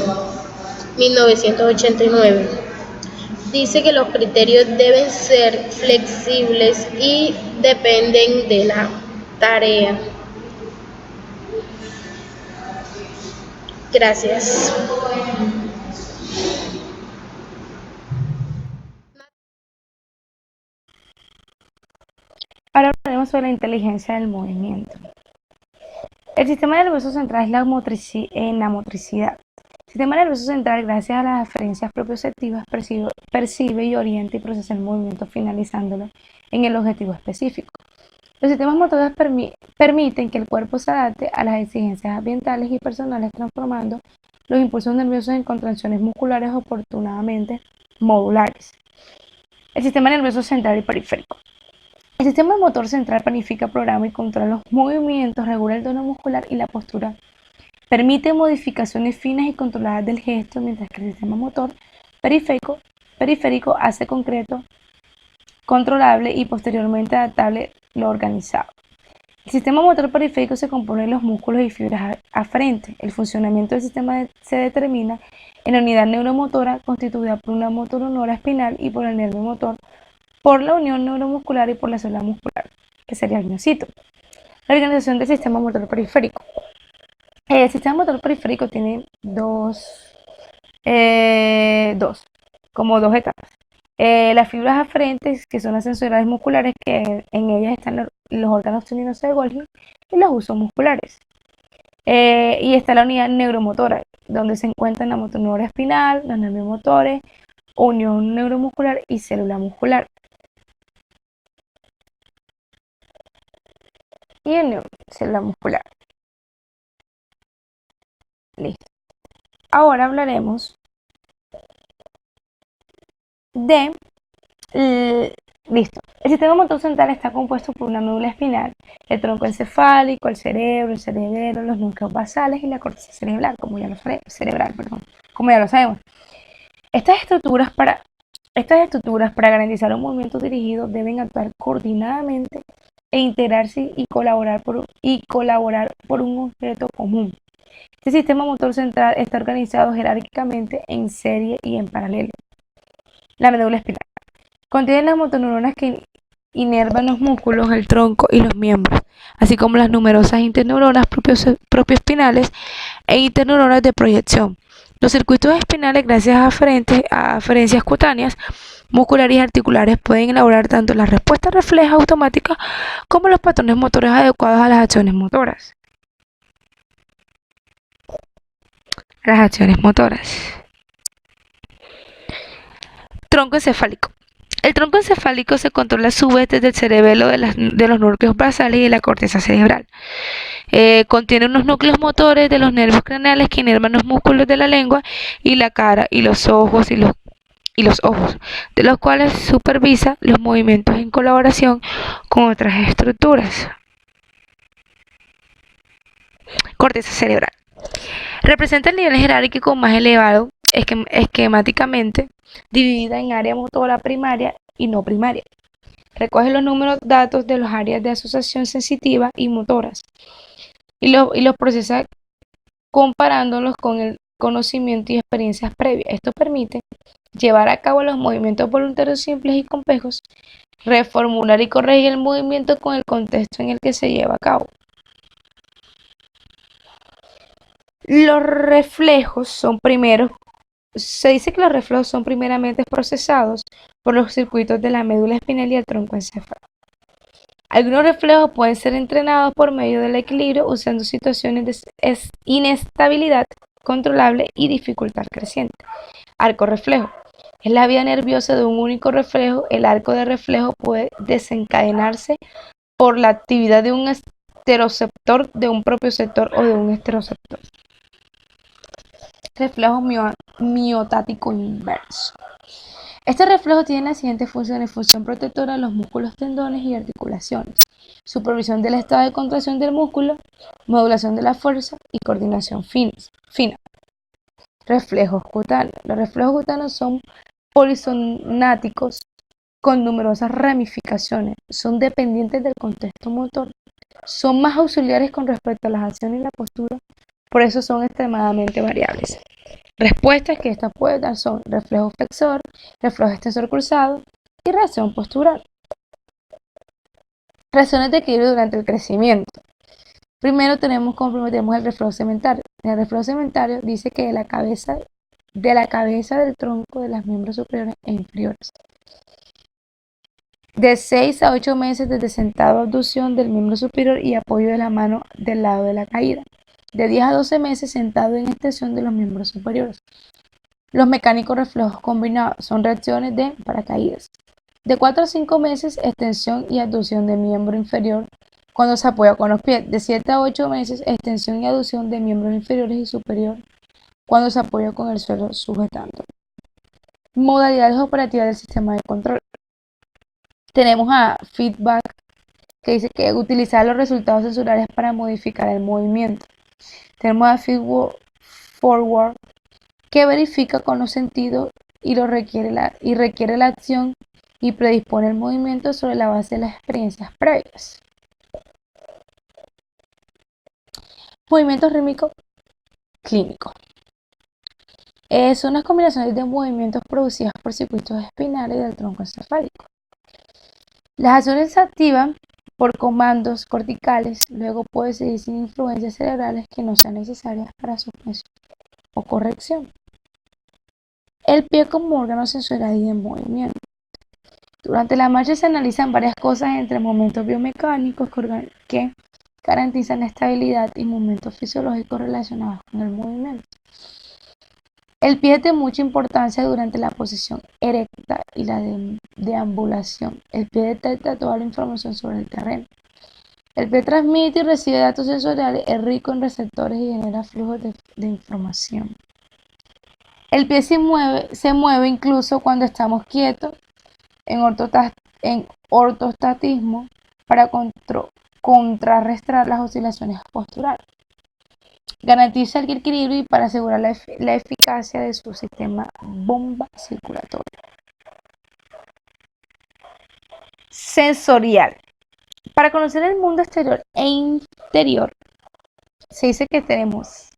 1989. Dice que los criterios deben ser flexibles y dependen de la tarea. Gracias. Ahora hablaremos sobre la inteligencia del movimiento. El sistema nervioso central es la motricidad. El sistema nervioso central, gracias a las aferencias propioceptivas, percibe y orienta y procesa el movimiento, finalizándolo en el objetivo específico. Los sistemas motores permiten que el cuerpo se adapte a las exigencias ambientales y personales, transformando los impulsos nerviosos en contracciones musculares oportunamente modulares. El sistema nervioso central y periférico. El sistema motor central planifica, programa y controla los movimientos, regula el tono muscular y la postura. Permite modificaciones finas y controladas del gesto, mientras que el sistema motor periférico hace concreto, controlable y posteriormente adaptable lo organizado. El sistema motor periférico se compone de los músculos y fibras aferentes. El funcionamiento del sistema se determina en la unidad neuromotora constituida por una motoneuronal espinal y por el nervio motor, por la unión neuromuscular y por la célula muscular, que sería el miocito. La organización del sistema motor periférico. El sistema motor periférico tiene dos etapas. Las fibras aferentes, que son las sensoriales musculares, que en ellas están los órganos tendinosos de Golgi y los usos musculares. Y está la unidad neuromotora, donde se encuentran la motoneuronal espinal, los nervios motores, unión neuromuscular y célula muscular. Y unión célula muscular. Listo. Ahora hablaremos de... Listo. El sistema motor central está compuesto por una médula espinal, el tronco encefálico, el cerebro, el cerebelo, los núcleos basales y la corteza cerebral, como ya lo sabemos. Estas estructuras para garantizar un movimiento dirigido deben actuar coordinadamente e integrarse y colaborar por un objeto común. Este sistema motor central está organizado jerárquicamente en serie y en paralelo. La médula espinal contiene las motoneuronas que inervan los músculos, el tronco y los miembros, así como las numerosas interneuronas propioespinales e interneuronas de proyección. Los circuitos espinales, gracias a aferencias cutáneas, musculares y articulares, pueden elaborar tanto las respuestas reflejas automáticas como los patrones motores adecuados a las acciones motoras. Tronco encefálico. El tronco encefálico se controla a su vez desde el cerebelo de los núcleos basales y de la corteza cerebral. Contiene unos núcleos motores de los nervios craneales que inervan los músculos de la lengua y la cara y los ojos, de los cuales supervisa los movimientos en colaboración con otras estructuras. Corteza cerebral. Representa el nivel jerárquico más elevado esquemáticamente, dividida en área motora primaria y no primaria. Recoge los datos de las áreas de asociación sensitiva y motoras y los procesa comparándolos con el conocimiento y experiencias previas. Esto permite llevar a cabo los movimientos voluntarios simples y complejos, reformular y corregir el movimiento con el contexto en el que se lleva a cabo. Los reflejos se dice que los reflejos son primeramente procesados por los circuitos de la médula espinal y el tronco encefálico. Algunos reflejos pueden ser entrenados por medio del equilibrio usando situaciones de inestabilidad controlable y dificultad creciente. Arco reflejo. Es la vía nerviosa de un único reflejo. El arco de reflejo puede desencadenarse por la actividad de un esteroceptor, de un propioceptor o de un esteroceptor. Reflejo miotático inverso. Este reflejo tiene las siguientes funciones: función protectora de los músculos, tendones y articulaciones, supervisión del estado de contracción del músculo, modulación de la fuerza y coordinación fina. Reflejos cutáneos. Los reflejos cutáneos son polisonáticos con numerosas ramificaciones, son dependientes del contexto motor, son más auxiliares con respecto a las acciones y la postura, por eso son extremadamente variables. Respuestas que estas pueden dar son reflejo flexor, reflejo extensor cruzado y reacción postural. Reacciones de equilibrio durante el crecimiento. Primero tenemos el reflejo cementario. El reflejo cementario dice que de la cabeza del tronco de los miembros superiores e inferiores. De 6 a 8 meses desde sentado, abducción del miembro superior y apoyo de la mano del lado de la caída. De 10 a 12 meses sentado en extensión de los miembros superiores. Los mecánicos reflejos combinados son reacciones de paracaídas. De 4 a 5 meses, extensión y abducción del miembro inferior cuando se apoya con los pies. De 7 a 8 meses, extensión y abducción de miembros inferiores y superior cuando se apoya con el suelo sujetando. Modalidades operativas del sistema de control. Tenemos a feedback, que dice que utilizar los resultados sensoriales para modificar el movimiento. Tenemos a feed forward, que verifica con los sentidos y requiere la acción y predispone el movimiento sobre la base de las experiencias previas. Movimientos rítmicos clínicos. Son las combinaciones de movimientos producidas por circuitos espinales del tronco encefálico. Las acciones se activan por comandos corticales, luego puede seguir sin influencias cerebrales que no sean necesarias para suspensión o corrección. El pie como órgano sensorial y de movimiento. Durante la marcha se analizan varias cosas entre momentos biomecánicos que garantizan la estabilidad y momentos fisiológicos relacionados con el movimiento. El pie es de mucha importancia durante la posición erecta y la deambulación. El pie detecta toda la información sobre el terreno. El pie transmite y recibe datos sensoriales, es rico en receptores y genera flujos de información. El pie se mueve incluso cuando estamos quietos en ortostatismo para contrarrestar las oscilaciones posturales. Garantiza el equilibrio y para asegurar la eficacia de su sistema bomba circulatoria. Sensorial. Para conocer el mundo exterior e interior, se dice que tenemos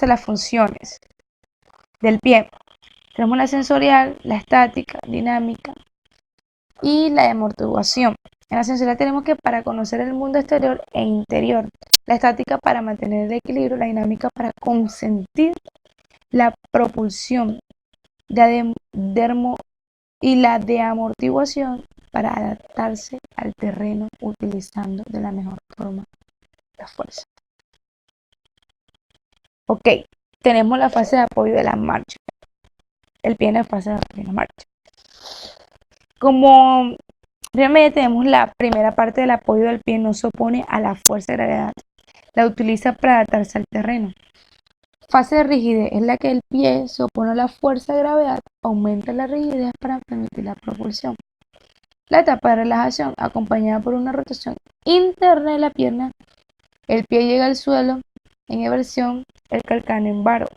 las funciones del pie. Tenemos la sensorial, la estática, dinámica y la de amortiguación. En la sensorial tenemos que para conocer el mundo exterior e interior, la estática para mantener el equilibrio, la dinámica para consentir la propulsión y la de amortiguación para adaptarse al terreno utilizando de la mejor forma la fuerza. Ok, tenemos la fase de apoyo de la marcha. El pie en la fase de apoyo de la marcha. Como realmente tenemos la primera parte del apoyo del pie, no se opone a la fuerza de gravedad. La utiliza para adaptarse al terreno. Fase de rigidez es la que el pie se opone a la fuerza de gravedad, aumenta la rigidez para permitir la propulsión. La etapa de relajación, acompañada por una rotación interna de la pierna, el pie llega al suelo en eversión, el calcáneo en varo.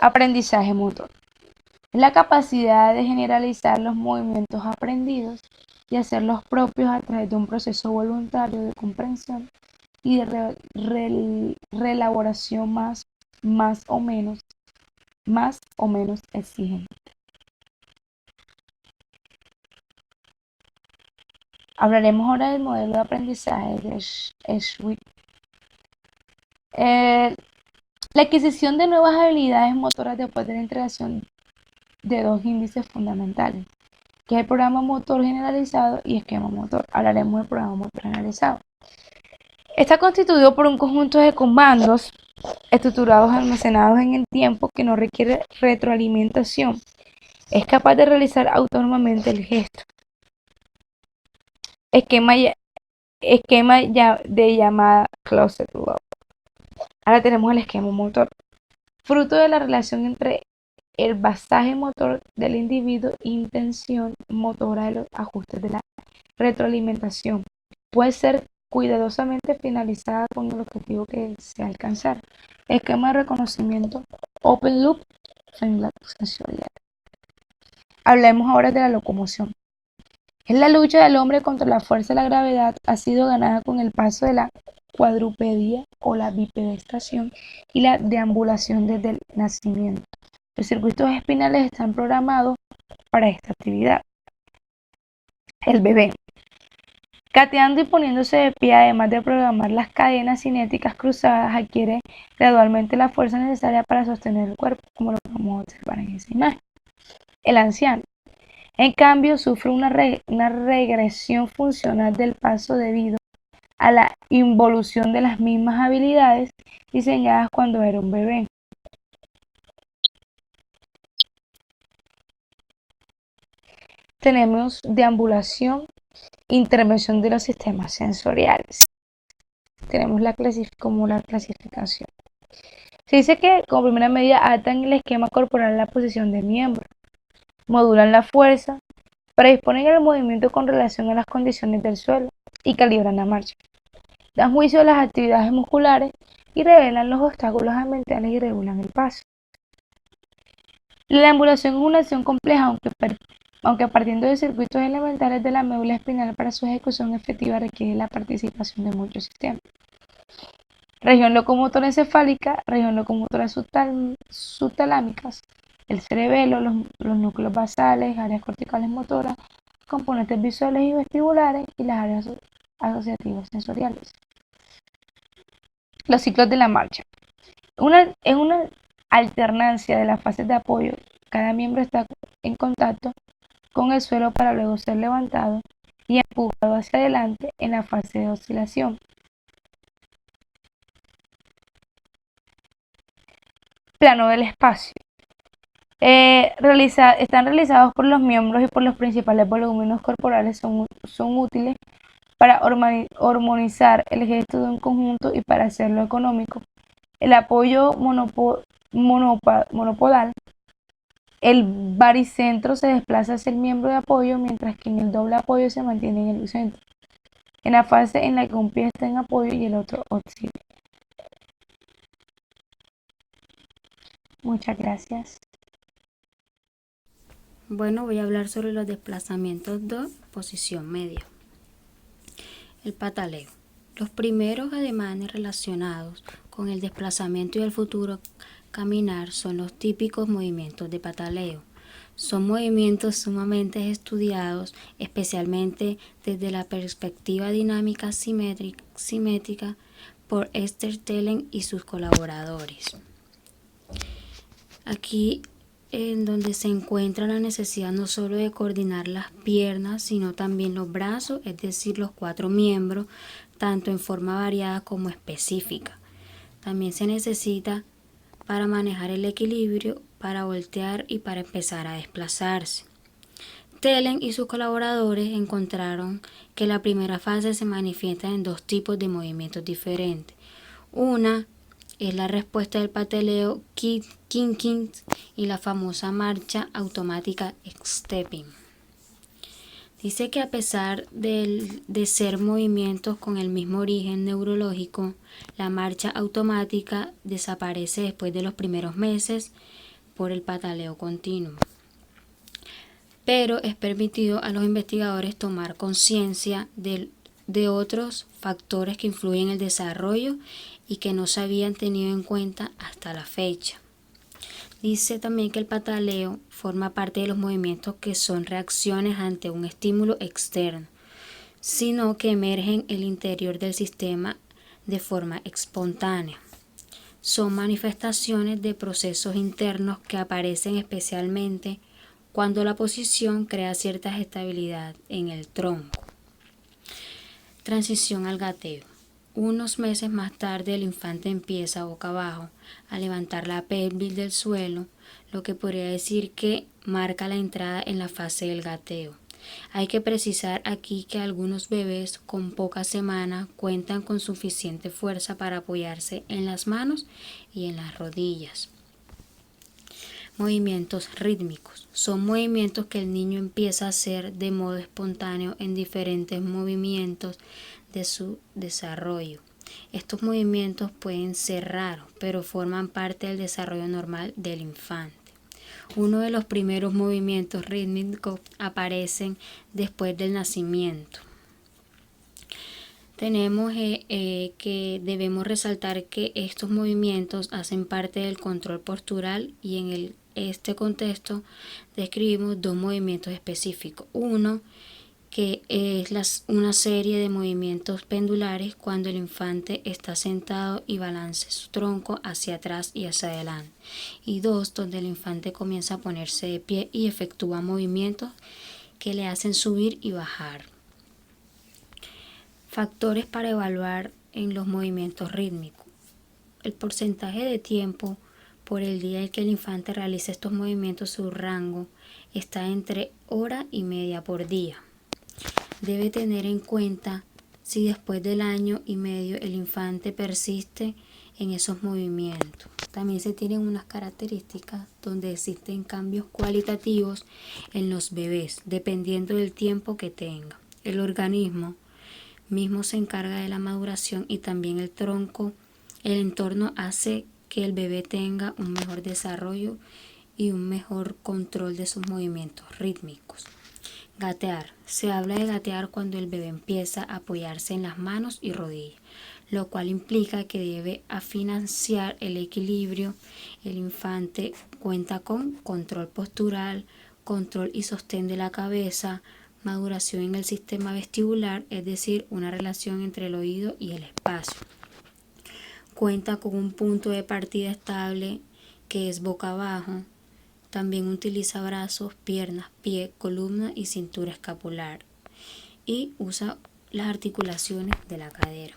Aprendizaje motor. Es la capacidad de generalizar los movimientos aprendidos y hacerlos propios a través de un proceso voluntario de comprensión y de reelaboración más o menos exigente. Hablaremos ahora del modelo de aprendizaje de Schwick. La adquisición de nuevas habilidades motoras después de la integración de dos índices fundamentales, que es el programa motor generalizado y esquema motor. Hablaremos del programa motor generalizado. Está constituido por un conjunto de comandos estructurados almacenados en el tiempo que no requiere retroalimentación. Es capaz de realizar autónomamente el gesto. Esquema de llamada closed loop. Ahora tenemos el esquema motor, fruto de la relación entre el basaje motor del individuo e intención motora de los ajustes de la retroalimentación. Puede ser cuidadosamente finalizada con el objetivo que desea alcanzar. Esquema de reconocimiento Open Loop sensorial. Hablemos ahora de la locomoción. Es la lucha del hombre contra la fuerza de la gravedad, ha sido ganada con el paso de la cuadrupedia o la bipedestación y la deambulación desde el nacimiento. Los circuitos espinales están programados para esta actividad. El bebé. Gateando y poniéndose de pie, además de programar las cadenas cinéticas cruzadas, adquiere gradualmente la fuerza necesaria para sostener el cuerpo, como lo podemos observar en esa imagen. El anciano. En cambio, sufre una regresión funcional del paso debido a la involución de las mismas habilidades diseñadas cuando era un bebé. Tenemos deambulación, intervención de los sistemas sensoriales. Tenemos la clasificación. Se dice que como primera medida adaptan el esquema corporal a la posición de miembro, modulan la fuerza, predisponen el movimiento con relación a las condiciones del suelo y calibran la marcha. Dan juicio a las actividades musculares y revelan los obstáculos ambientales y regulan el paso. La deambulación es una acción compleja, aunque aunque partiendo de circuitos elementales de la médula espinal, para su ejecución efectiva requiere la participación de muchos sistemas. Región locomotora encefálica, región locomotora subtalámicas, el cerebelo, los núcleos basales, áreas corticales motoras, componentes visuales y vestibulares y las áreas asociativas sensoriales. Los ciclos de la marcha. En una alternancia de las fases de apoyo, cada miembro está en contacto con el suelo para luego ser levantado y empujado hacia adelante en la fase de oscilación. Plano del espacio. Están realizados por los miembros y por los principales volúmenes corporales, son útiles para armonizar el gesto de un conjunto y para hacerlo económico. El apoyo monopodal, el baricentro se desplaza hacia el miembro de apoyo, mientras que en el doble apoyo se mantiene en el centro, en la fase en la que un pie está en apoyo y el otro oscila. Muchas gracias. Bueno, voy a hablar sobre los desplazamientos de posición media. El pataleo. Los primeros ademanes relacionados con el desplazamiento y el futuro caminar son los típicos movimientos de pataleo. Son movimientos sumamente estudiados, especialmente desde la perspectiva dinámica simétrica por Esther Telen y sus colaboradores. Aquí en donde se encuentra la necesidad no solo de coordinar las piernas, sino también los brazos, es decir, los 4 miembros, tanto en forma variada como específica. También se necesita para manejar el equilibrio, para voltear y para empezar a desplazarse. Telen y sus colaboradores encontraron que la primera fase se manifiesta en 2 tipos de movimientos diferentes. Una es la respuesta del pataleo kicking y la famosa marcha automática stepping. Dice que a pesar de ser movimientos con el mismo origen neurológico, la marcha automática desaparece después de los primeros meses por el pataleo continuo. Pero es permitido a los investigadores tomar conciencia de otros factores que influyen en el desarrollo y que no se habían tenido en cuenta hasta la fecha. Dice también que el pataleo forma parte de los movimientos que son reacciones ante un estímulo externo, sino que emergen en el interior del sistema de forma espontánea. Son manifestaciones de procesos internos que aparecen especialmente cuando la posición crea cierta estabilidad en el tronco. Transición al gateo. Unos meses más tarde el infante empieza boca abajo a levantar la pelvis del suelo, lo que podría decir que marca la entrada en la fase del gateo. Hay que precisar aquí que algunos bebés con pocas semanas cuentan con suficiente fuerza para apoyarse en las manos y en las rodillas. Movimientos rítmicos. Son movimientos que el niño empieza a hacer de modo espontáneo en diferentes movimientos de su desarrollo. Estos movimientos pueden ser raros, pero forman parte del desarrollo normal del infante. Uno de los primeros movimientos rítmicos aparecen después del nacimiento. Tenemos que debemos resaltar que estos movimientos hacen parte del control postural y en este contexto describimos 2 movimientos específicos. Uno que es una serie de movimientos pendulares cuando el infante está sentado y balancea su tronco hacia atrás y hacia adelante. Y 2, donde el infante comienza a ponerse de pie y efectúa movimientos que le hacen subir y bajar. Factores para evaluar en los movimientos rítmicos. El porcentaje de tiempo por el día en que el infante realiza estos movimientos, su rango está entre 1 y media hora por día. Debe tener en cuenta si después del 1 año y medio el infante persiste en esos movimientos. También se tienen unas características donde existen cambios cualitativos en los bebés, dependiendo del tiempo que tenga. El organismo mismo se encarga de la maduración y también el tronco. El entorno hace que el bebé tenga un mejor desarrollo y un mejor control de sus movimientos rítmicos. Gatear. Se habla de gatear cuando el bebé empieza a apoyarse en las manos y rodillas, lo cual implica que debe financiar el equilibrio. El infante cuenta con control postural, control y sostén de la cabeza, maduración en el sistema vestibular, es decir, una relación entre el oído y el espacio. Cuenta con un punto de partida estable que es boca abajo. También utiliza brazos, piernas, pie, columna y cintura escapular. Y usa las articulaciones de la cadera.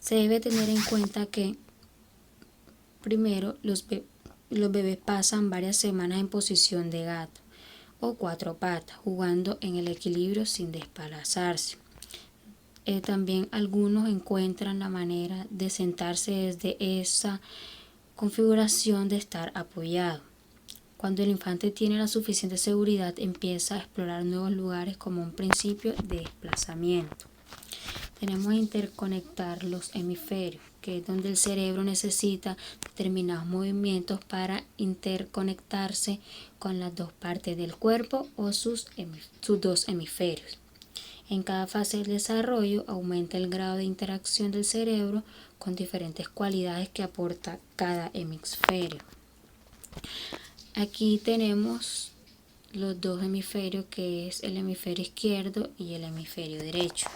Se debe tener en cuenta que primero los bebés pasan varias semanas en posición de gato o cuatro patas, jugando en el equilibrio sin desplazarse. También algunos encuentran la manera de sentarse desde esa configuración de estar apoyado. Cuando el infante tiene la suficiente seguridad, empieza a explorar nuevos lugares como un principio de desplazamiento. Tenemos que interconectar los hemisferios, que es donde el cerebro necesita determinados movimientos para interconectarse con las dos partes del cuerpo o sus dos hemisferios. En cada fase del desarrollo aumenta el grado de interacción del cerebro con diferentes cualidades que aporta cada hemisferio. Aquí tenemos los dos hemisferios, que es el hemisferio izquierdo y el hemisferio derecho.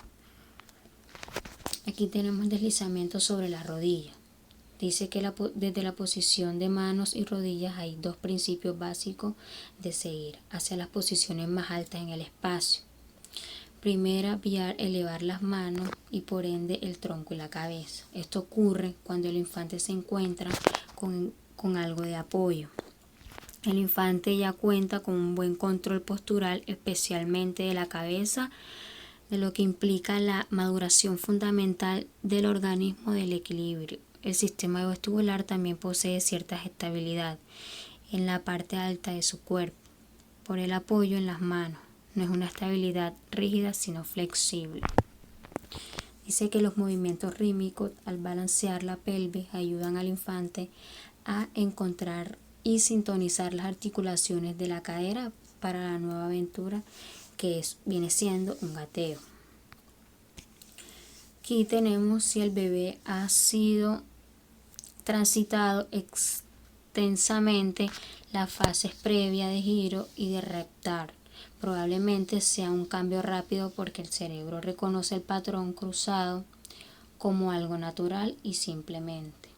Aquí tenemos deslizamiento sobre la rodilla. Dice que desde la posición de manos y rodillas hay dos principios básicos de seguir hacia las posiciones más altas en el espacio. Primera, elevar las manos y por ende el tronco y la cabeza. Esto ocurre cuando el infante se encuentra con algo de apoyo. El infante ya cuenta con un buen control postural, especialmente de la cabeza, de lo que implica la maduración fundamental del organismo del equilibrio. El sistema vestibular también posee cierta estabilidad en la parte alta de su cuerpo, por el apoyo en las manos. No es una estabilidad rígida, sino flexible. Dice que los movimientos rítmicos al balancear la pelvis ayudan al infante a encontrar y sintonizar las articulaciones de la cadera para la nueva aventura que viene siendo un gateo. Aquí tenemos si el bebé ha sido transitado extensamente las fases previas de giro y de reptar. Probablemente sea un cambio rápido porque el cerebro reconoce el patrón cruzado como algo natural y simplemente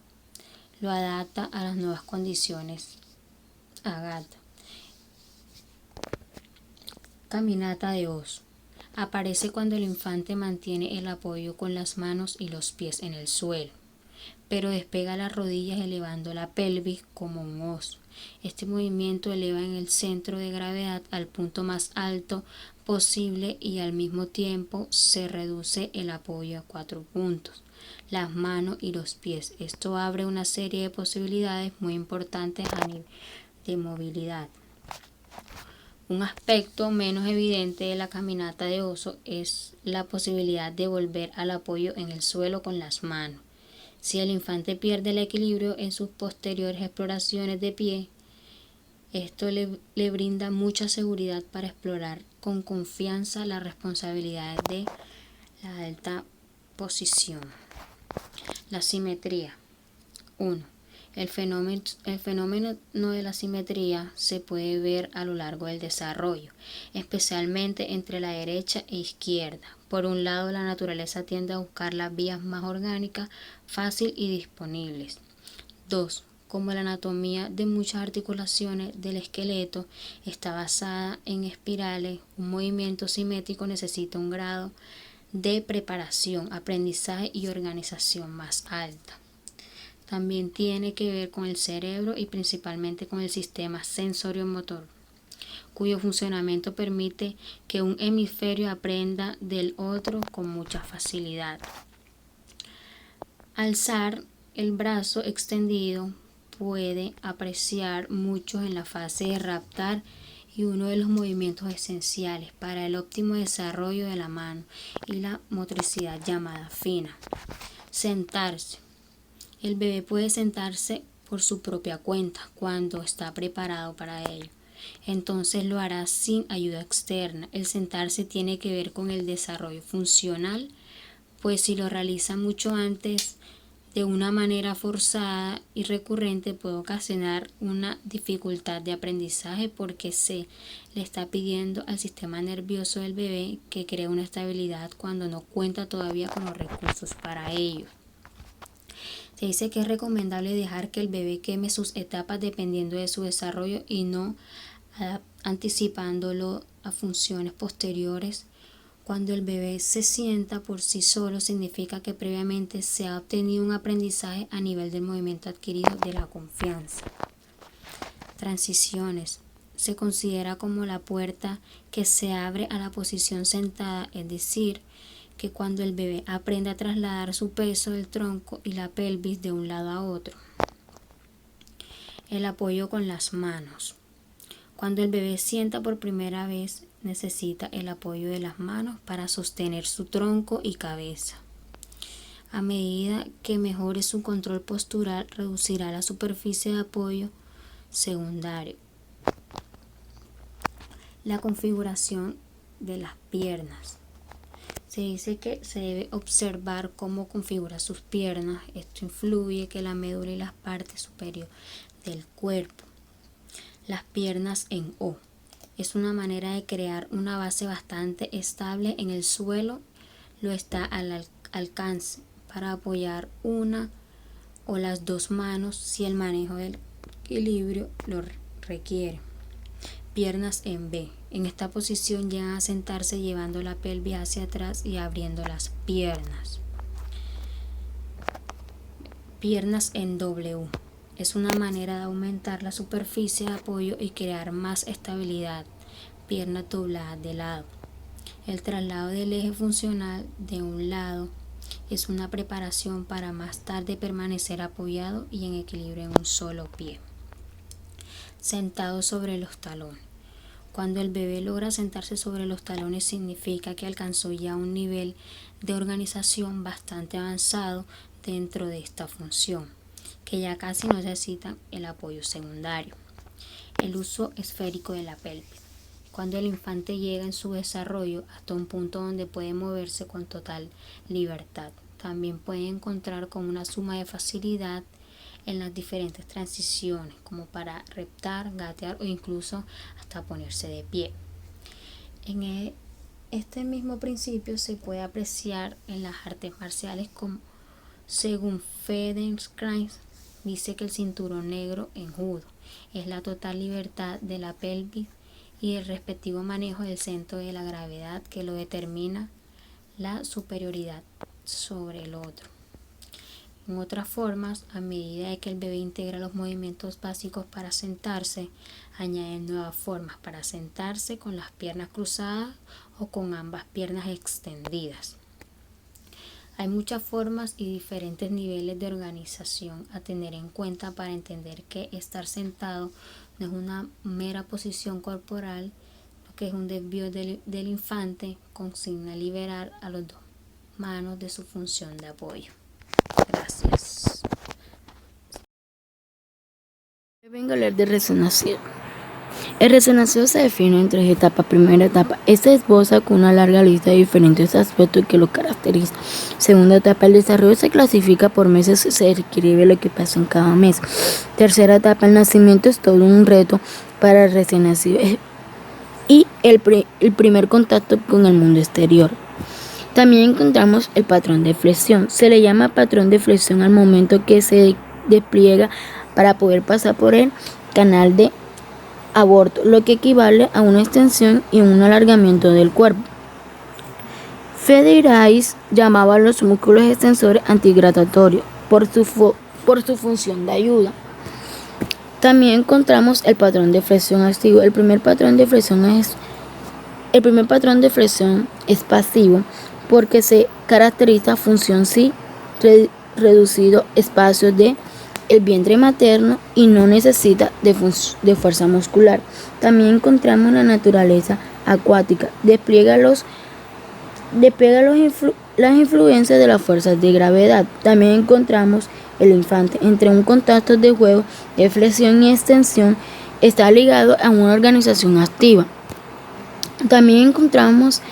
lo adapta a las nuevas condiciones a gato. Caminata de oso. Aparece cuando el infante mantiene el apoyo con las manos y los pies en el suelo, pero despega las rodillas elevando la pelvis como un oso. Este movimiento eleva en el centro de gravedad al punto más alto posible y al mismo tiempo se reduce el apoyo a 4 puntos, las manos y los pies. Esto abre una serie de posibilidades muy importantes a nivel de movilidad. Un aspecto menos evidente de la caminata de oso es la posibilidad de volver al apoyo en el suelo con las manos. Si el infante pierde el equilibrio en sus posteriores exploraciones de pie, esto le brinda mucha seguridad para explorar con confianza las responsabilidades de la alta posición. La simetría. 1. El fenómeno de la simetría se puede ver a lo largo del desarrollo, especialmente entre la derecha e izquierda. Por un lado, la naturaleza tiende a buscar las vías más orgánicas, fáciles y disponibles. 2. Como la anatomía de muchas articulaciones del esqueleto está basada en espirales, un movimiento simétrico necesita un grado de preparación, aprendizaje y organización más alta. También tiene que ver con el cerebro y principalmente con el sistema sensorio-motor, cuyo funcionamiento permite que un hemisferio aprenda del otro con mucha facilidad. Alzar el brazo extendido puede apreciar mucho en la fase de raptar y uno de los movimientos esenciales para el óptimo desarrollo de la mano y la motricidad llamada fina. Sentarse. El bebé puede sentarse por su propia cuenta cuando está preparado para ello. Entonces lo hará sin ayuda externa. El sentarse tiene que ver con el desarrollo funcional, pues si lo realiza mucho antes de una manera forzada y recurrente puede ocasionar una dificultad de aprendizaje porque se le está pidiendo al sistema nervioso del bebé que cree una estabilidad cuando no cuenta todavía con los recursos para ello. Se dice que es recomendable dejar que el bebé queme sus etapas dependiendo de su desarrollo y no anticipándolo a funciones posteriores. Cuando el bebé se sienta por sí solo, significa que previamente se ha obtenido un aprendizaje a nivel del movimiento adquirido de la confianza. Transiciones. Se considera como la puerta que se abre a la posición sentada, es decir, que cuando el bebé aprende a trasladar su peso del tronco y la pelvis de un lado a otro. El apoyo con las manos. Cuando el bebé sienta por primera vez, necesita el apoyo de las manos para sostener su tronco y cabeza. A medida que mejore su control postural, reducirá la superficie de apoyo secundario. La configuración de las piernas. Se dice que se debe observar cómo configura sus piernas. Esto influye que la médula y las partes superiores del cuerpo. Las piernas en O. Es una manera de crear una base bastante estable en el suelo. Lo está al alcance para apoyar una o las dos manos si el manejo del equilibrio lo requiere. Piernas en B. En esta posición llegan a sentarse llevando la pelvis hacia atrás y abriendo las piernas. Piernas en W. Es una manera de aumentar la superficie de apoyo y crear más estabilidad. Piernas dobladas de lado. El traslado del eje funcional de un lado es una preparación para más tarde permanecer apoyado y en equilibrio en un solo pie. Sentado sobre los talones. Cuando el bebé logra sentarse sobre los talones significa que alcanzó ya un nivel de organización bastante avanzado dentro de esta función, que ya casi no necesita el apoyo secundario. El uso esférico de la pelvis. Cuando el infante llega en su desarrollo hasta un punto donde puede moverse con total libertad, también puede encontrar con una suma de facilidad en las diferentes transiciones, como para reptar, gatear o incluso hasta ponerse de pie. En este mismo principio se puede apreciar en las artes marciales como, según Feldenkrais, dice que el cinturón negro en judo es la total libertad de la pelvis y el respectivo manejo del centro de la gravedad que lo determina la superioridad sobre el otro. En otras formas, a medida de que el bebé integra los movimientos básicos para sentarse, añaden nuevas formas para sentarse con las piernas cruzadas o con ambas piernas extendidas. Hay muchas formas y diferentes niveles de organización a tener en cuenta para entender que estar sentado no es una mera posición corporal, lo que es un desvío del infante, consigna liberar a las dos manos de su función de apoyo. Gracias. Vengo a hablar de resonación. El resonación se define en 3 etapas. Primera etapa, se esboza con una larga lista de diferentes aspectos que lo caracterizan. Segunda etapa, el desarrollo se clasifica por meses, se describe lo que pasa en cada mes. Tercera etapa, el nacimiento es todo un reto para el recién nacido y el primer contacto con el mundo exterior. También encontramos el patrón de flexión. Se le llama patrón de flexión al momento que se despliega para poder pasar por el canal de aborto, lo que equivale a una extensión y un alargamiento del cuerpo. Feldenkrais llamaba a los músculos extensores antigravitorios por su función de ayuda. También encontramos el patrón de flexión activo. El primer patrón de flexión es pasivo porque se caracteriza función sí reducido espacios de el vientre materno y no necesita de fuerza muscular. También encontramos la naturaleza acuática, despliega las influencias de las fuerzas de gravedad. También encontramos el infante. Entre un contacto de juego de flexión y extensión está ligado a una organización activa. También encontramos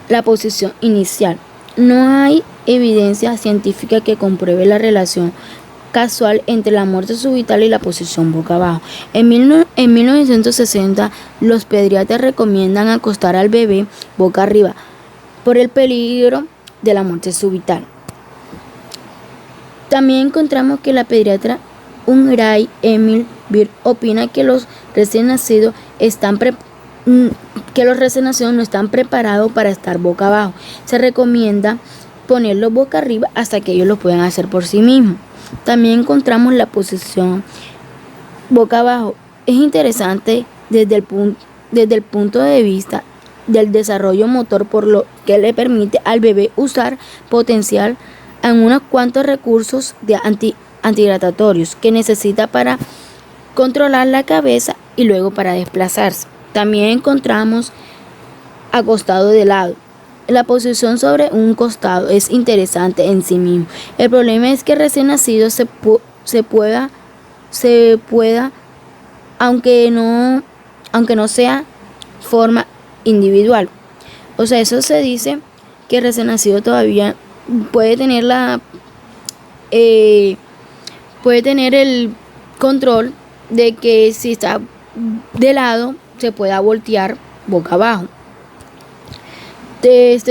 la posición inicial. No hay evidencia científica que compruebe la relación casual entre la muerte subital y la posición boca abajo. En 1960, los pediatras recomiendan acostar al bebé boca arriba por el peligro de la muerte subital. También encontramos que la pediatra Ungray Emil Birk opina que los recién nacidos no están preparados para estar boca abajo. Se recomienda ponerlos boca arriba hasta que ellos lo puedan hacer por sí mismos. También encontramos la posición boca abajo. Es interesante desde el punto de vista del desarrollo motor, por lo que le permite al bebé usar potencial en unos cuantos recursos de antigratatorios que necesita para controlar la cabeza y luego para desplazarse. También encontramos acostado de lado. La posición sobre un costado es interesante en sí mismo. El problema es que recién nacido se pueda, aunque no sea forma individual. O sea, eso se dice que recién nacido todavía puede tener el control de que si está de lado se pueda voltear boca abajo.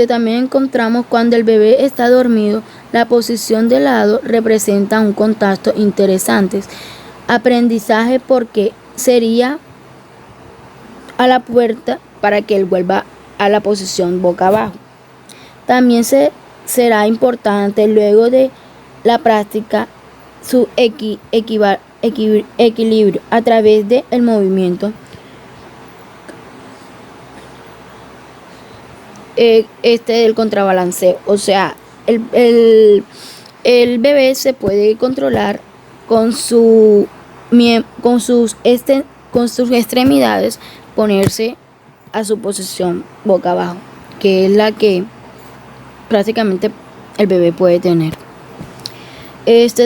También encontramos cuando el bebé está dormido, la posición de lado representa un contacto interesante. Aprendizaje porque sería a la puerta para que él vuelva a la posición boca abajo. También será importante luego de la práctica su equilibrio a través del movimiento del contrabalanceo. O sea, el bebé se puede controlar con sus extremidades, ponerse a su posición boca abajo, que es la que prácticamente el bebé puede tener.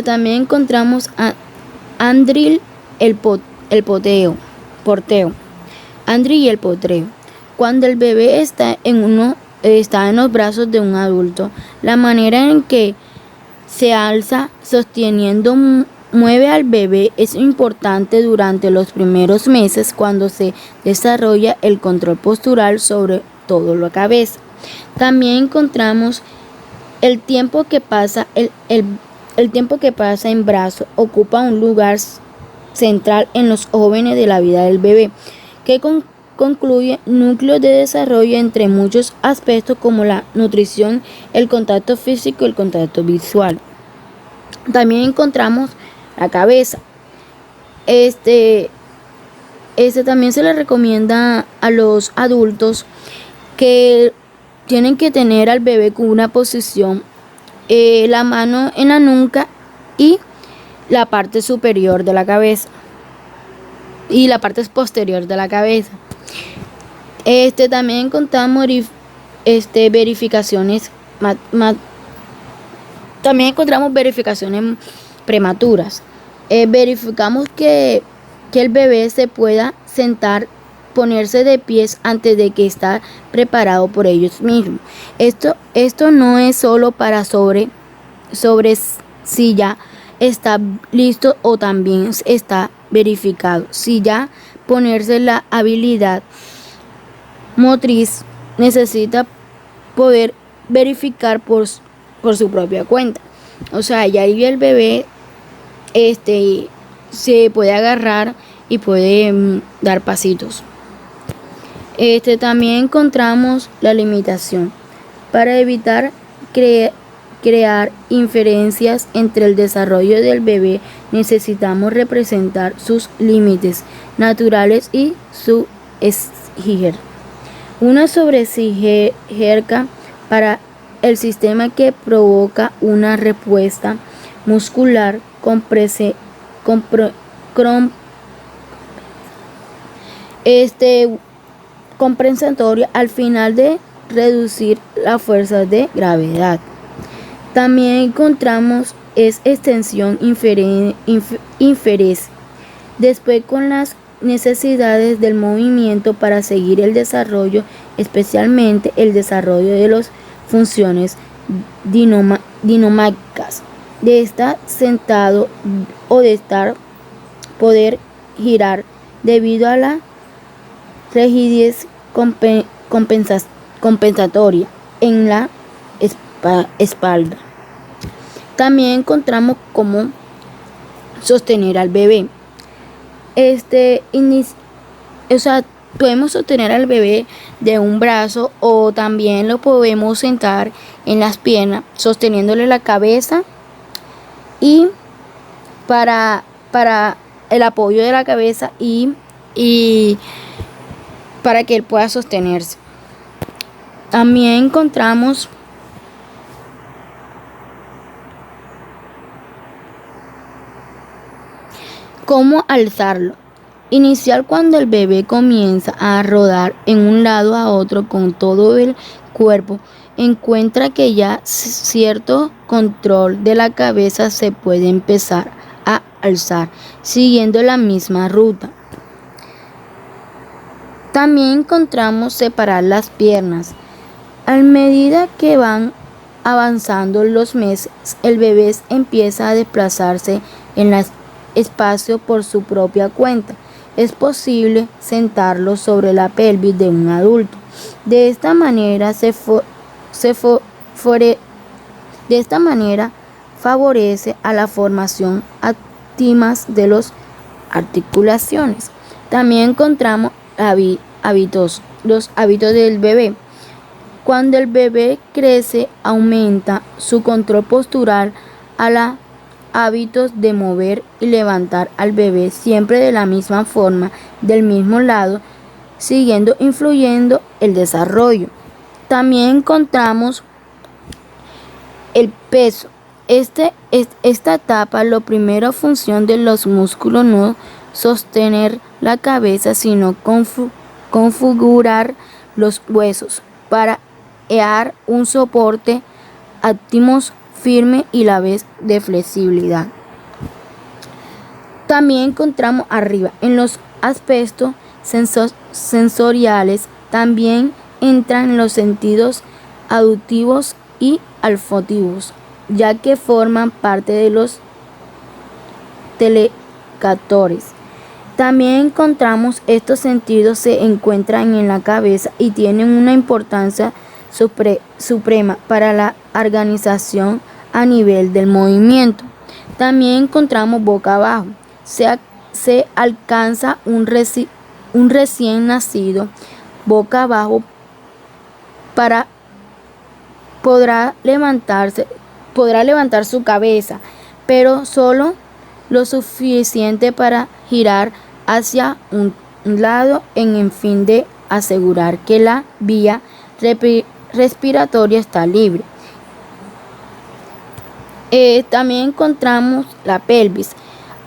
También encontramos a Andril el porteo. Andril y el porteo. Cuando el bebé está en los brazos de un adulto, la manera en que se alza sosteniendo mueve al bebé es importante durante los primeros meses, cuando se desarrolla el control postural sobre todo la cabeza. También encontramos el tiempo que pasa en brazo ocupa un lugar central en los jóvenes de la vida del bebé, que concluye núcleos de desarrollo entre muchos aspectos como la nutrición, el contacto físico y el contacto visual. También encontramos la cabeza. También se le recomienda a los adultos que tienen que tener al bebé con una posición, la mano en la nuca y la parte superior de la cabeza y la parte posterior de la cabeza. También encontramos verificaciones también encontramos verificaciones prematuras. Verificamos que el bebé se pueda sentar, ponerse de pies antes de que está preparado por ellos mismos. Esto no es solo para sobre si ya está listo, o también está verificado si ya ponerse la habilidad motriz necesita poder verificar por su propia cuenta. O sea, ya ahí el bebé se puede agarrar y puede dar pasitos. También encontramos la limitación. Para evitar crear inferencias entre el desarrollo del bebé, necesitamos representar sus límites naturales y su exigir. Una sobreexigirca para el sistema que provoca una respuesta muscular compensatoria al final de reducir la fuerza de gravedad. También encontramos es extensión inferencia. Después con las necesidades del movimiento para seguir el desarrollo, especialmente el desarrollo de las funciones dinomáticas, de estar sentado o de estar poder girar debido a la rigidez compensatoria en la espalda. También encontramos cómo sostener al bebé. Podemos sostener al bebé de un brazo o también lo podemos sentar en las piernas, sosteniéndole la cabeza y para el apoyo de la cabeza y para que él pueda sostenerse. También encontramos cómo alzarlo. Iniciar cuando el bebé comienza a rodar en un lado a otro con todo el cuerpo. Encuentra que ya cierto control de la cabeza se puede empezar a alzar siguiendo la misma ruta. También encontramos separar las piernas. A medida que van avanzando los meses, el bebé empieza a desplazarse en el espacio por su propia cuenta. Es posible sentarlo sobre la pelvis de un adulto. De esta manera favorece a la formación óptima de las articulaciones. También encontramos los hábitos del bebé. Cuando el bebé crece, aumenta su control postural a la hábitos de mover y levantar al bebé siempre de la misma forma, del mismo lado, siguiendo influyendo el desarrollo. También encontramos el peso. Esta etapa, la primera función de los músculos no sostener la cabeza, sino configurar los huesos para crear un soporte óptimo, firme y la vez de flexibilidad. También encontramos arriba en los aspectos sensoriales, también entran los sentidos auditivos y olfativos, ya que forman parte de los telecatores. También encontramos estos sentidos se encuentran en la cabeza y tienen una importancia suprema para la organización a nivel del movimiento. También encontramos boca abajo. Se alcanza un recién nacido boca abajo podrá levantar su cabeza, pero solo lo suficiente para girar hacia un lado en el fin de asegurar que la vía respiratoria está libre. También encontramos la pelvis.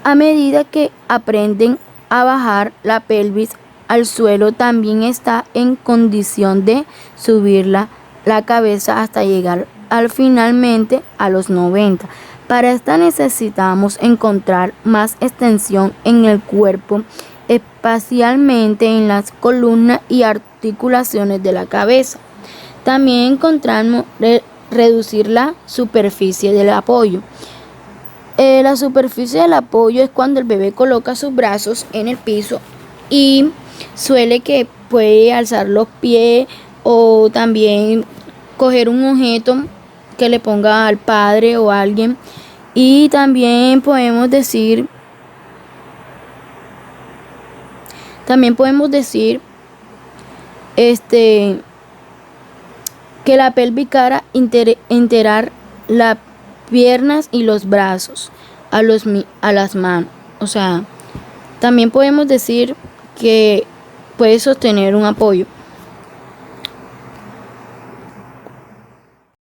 A medida que aprenden a bajar la pelvis al suelo, también está en condición de subir la cabeza hasta llegar finalmente a los 90. Para esta necesitamos encontrar más extensión en el cuerpo, especialmente en las columnas y articulaciones de la cabeza. También encontramos reducir la superficie del apoyo. La superficie del apoyo es cuando el bebé coloca sus brazos en el piso y suele que puede alzar los pies o también coger un objeto que le ponga al padre o a alguien. Y también podemos decir que la pelvis cara enterar las piernas y los brazos a las manos. También podemos decir que puede sostener un apoyo.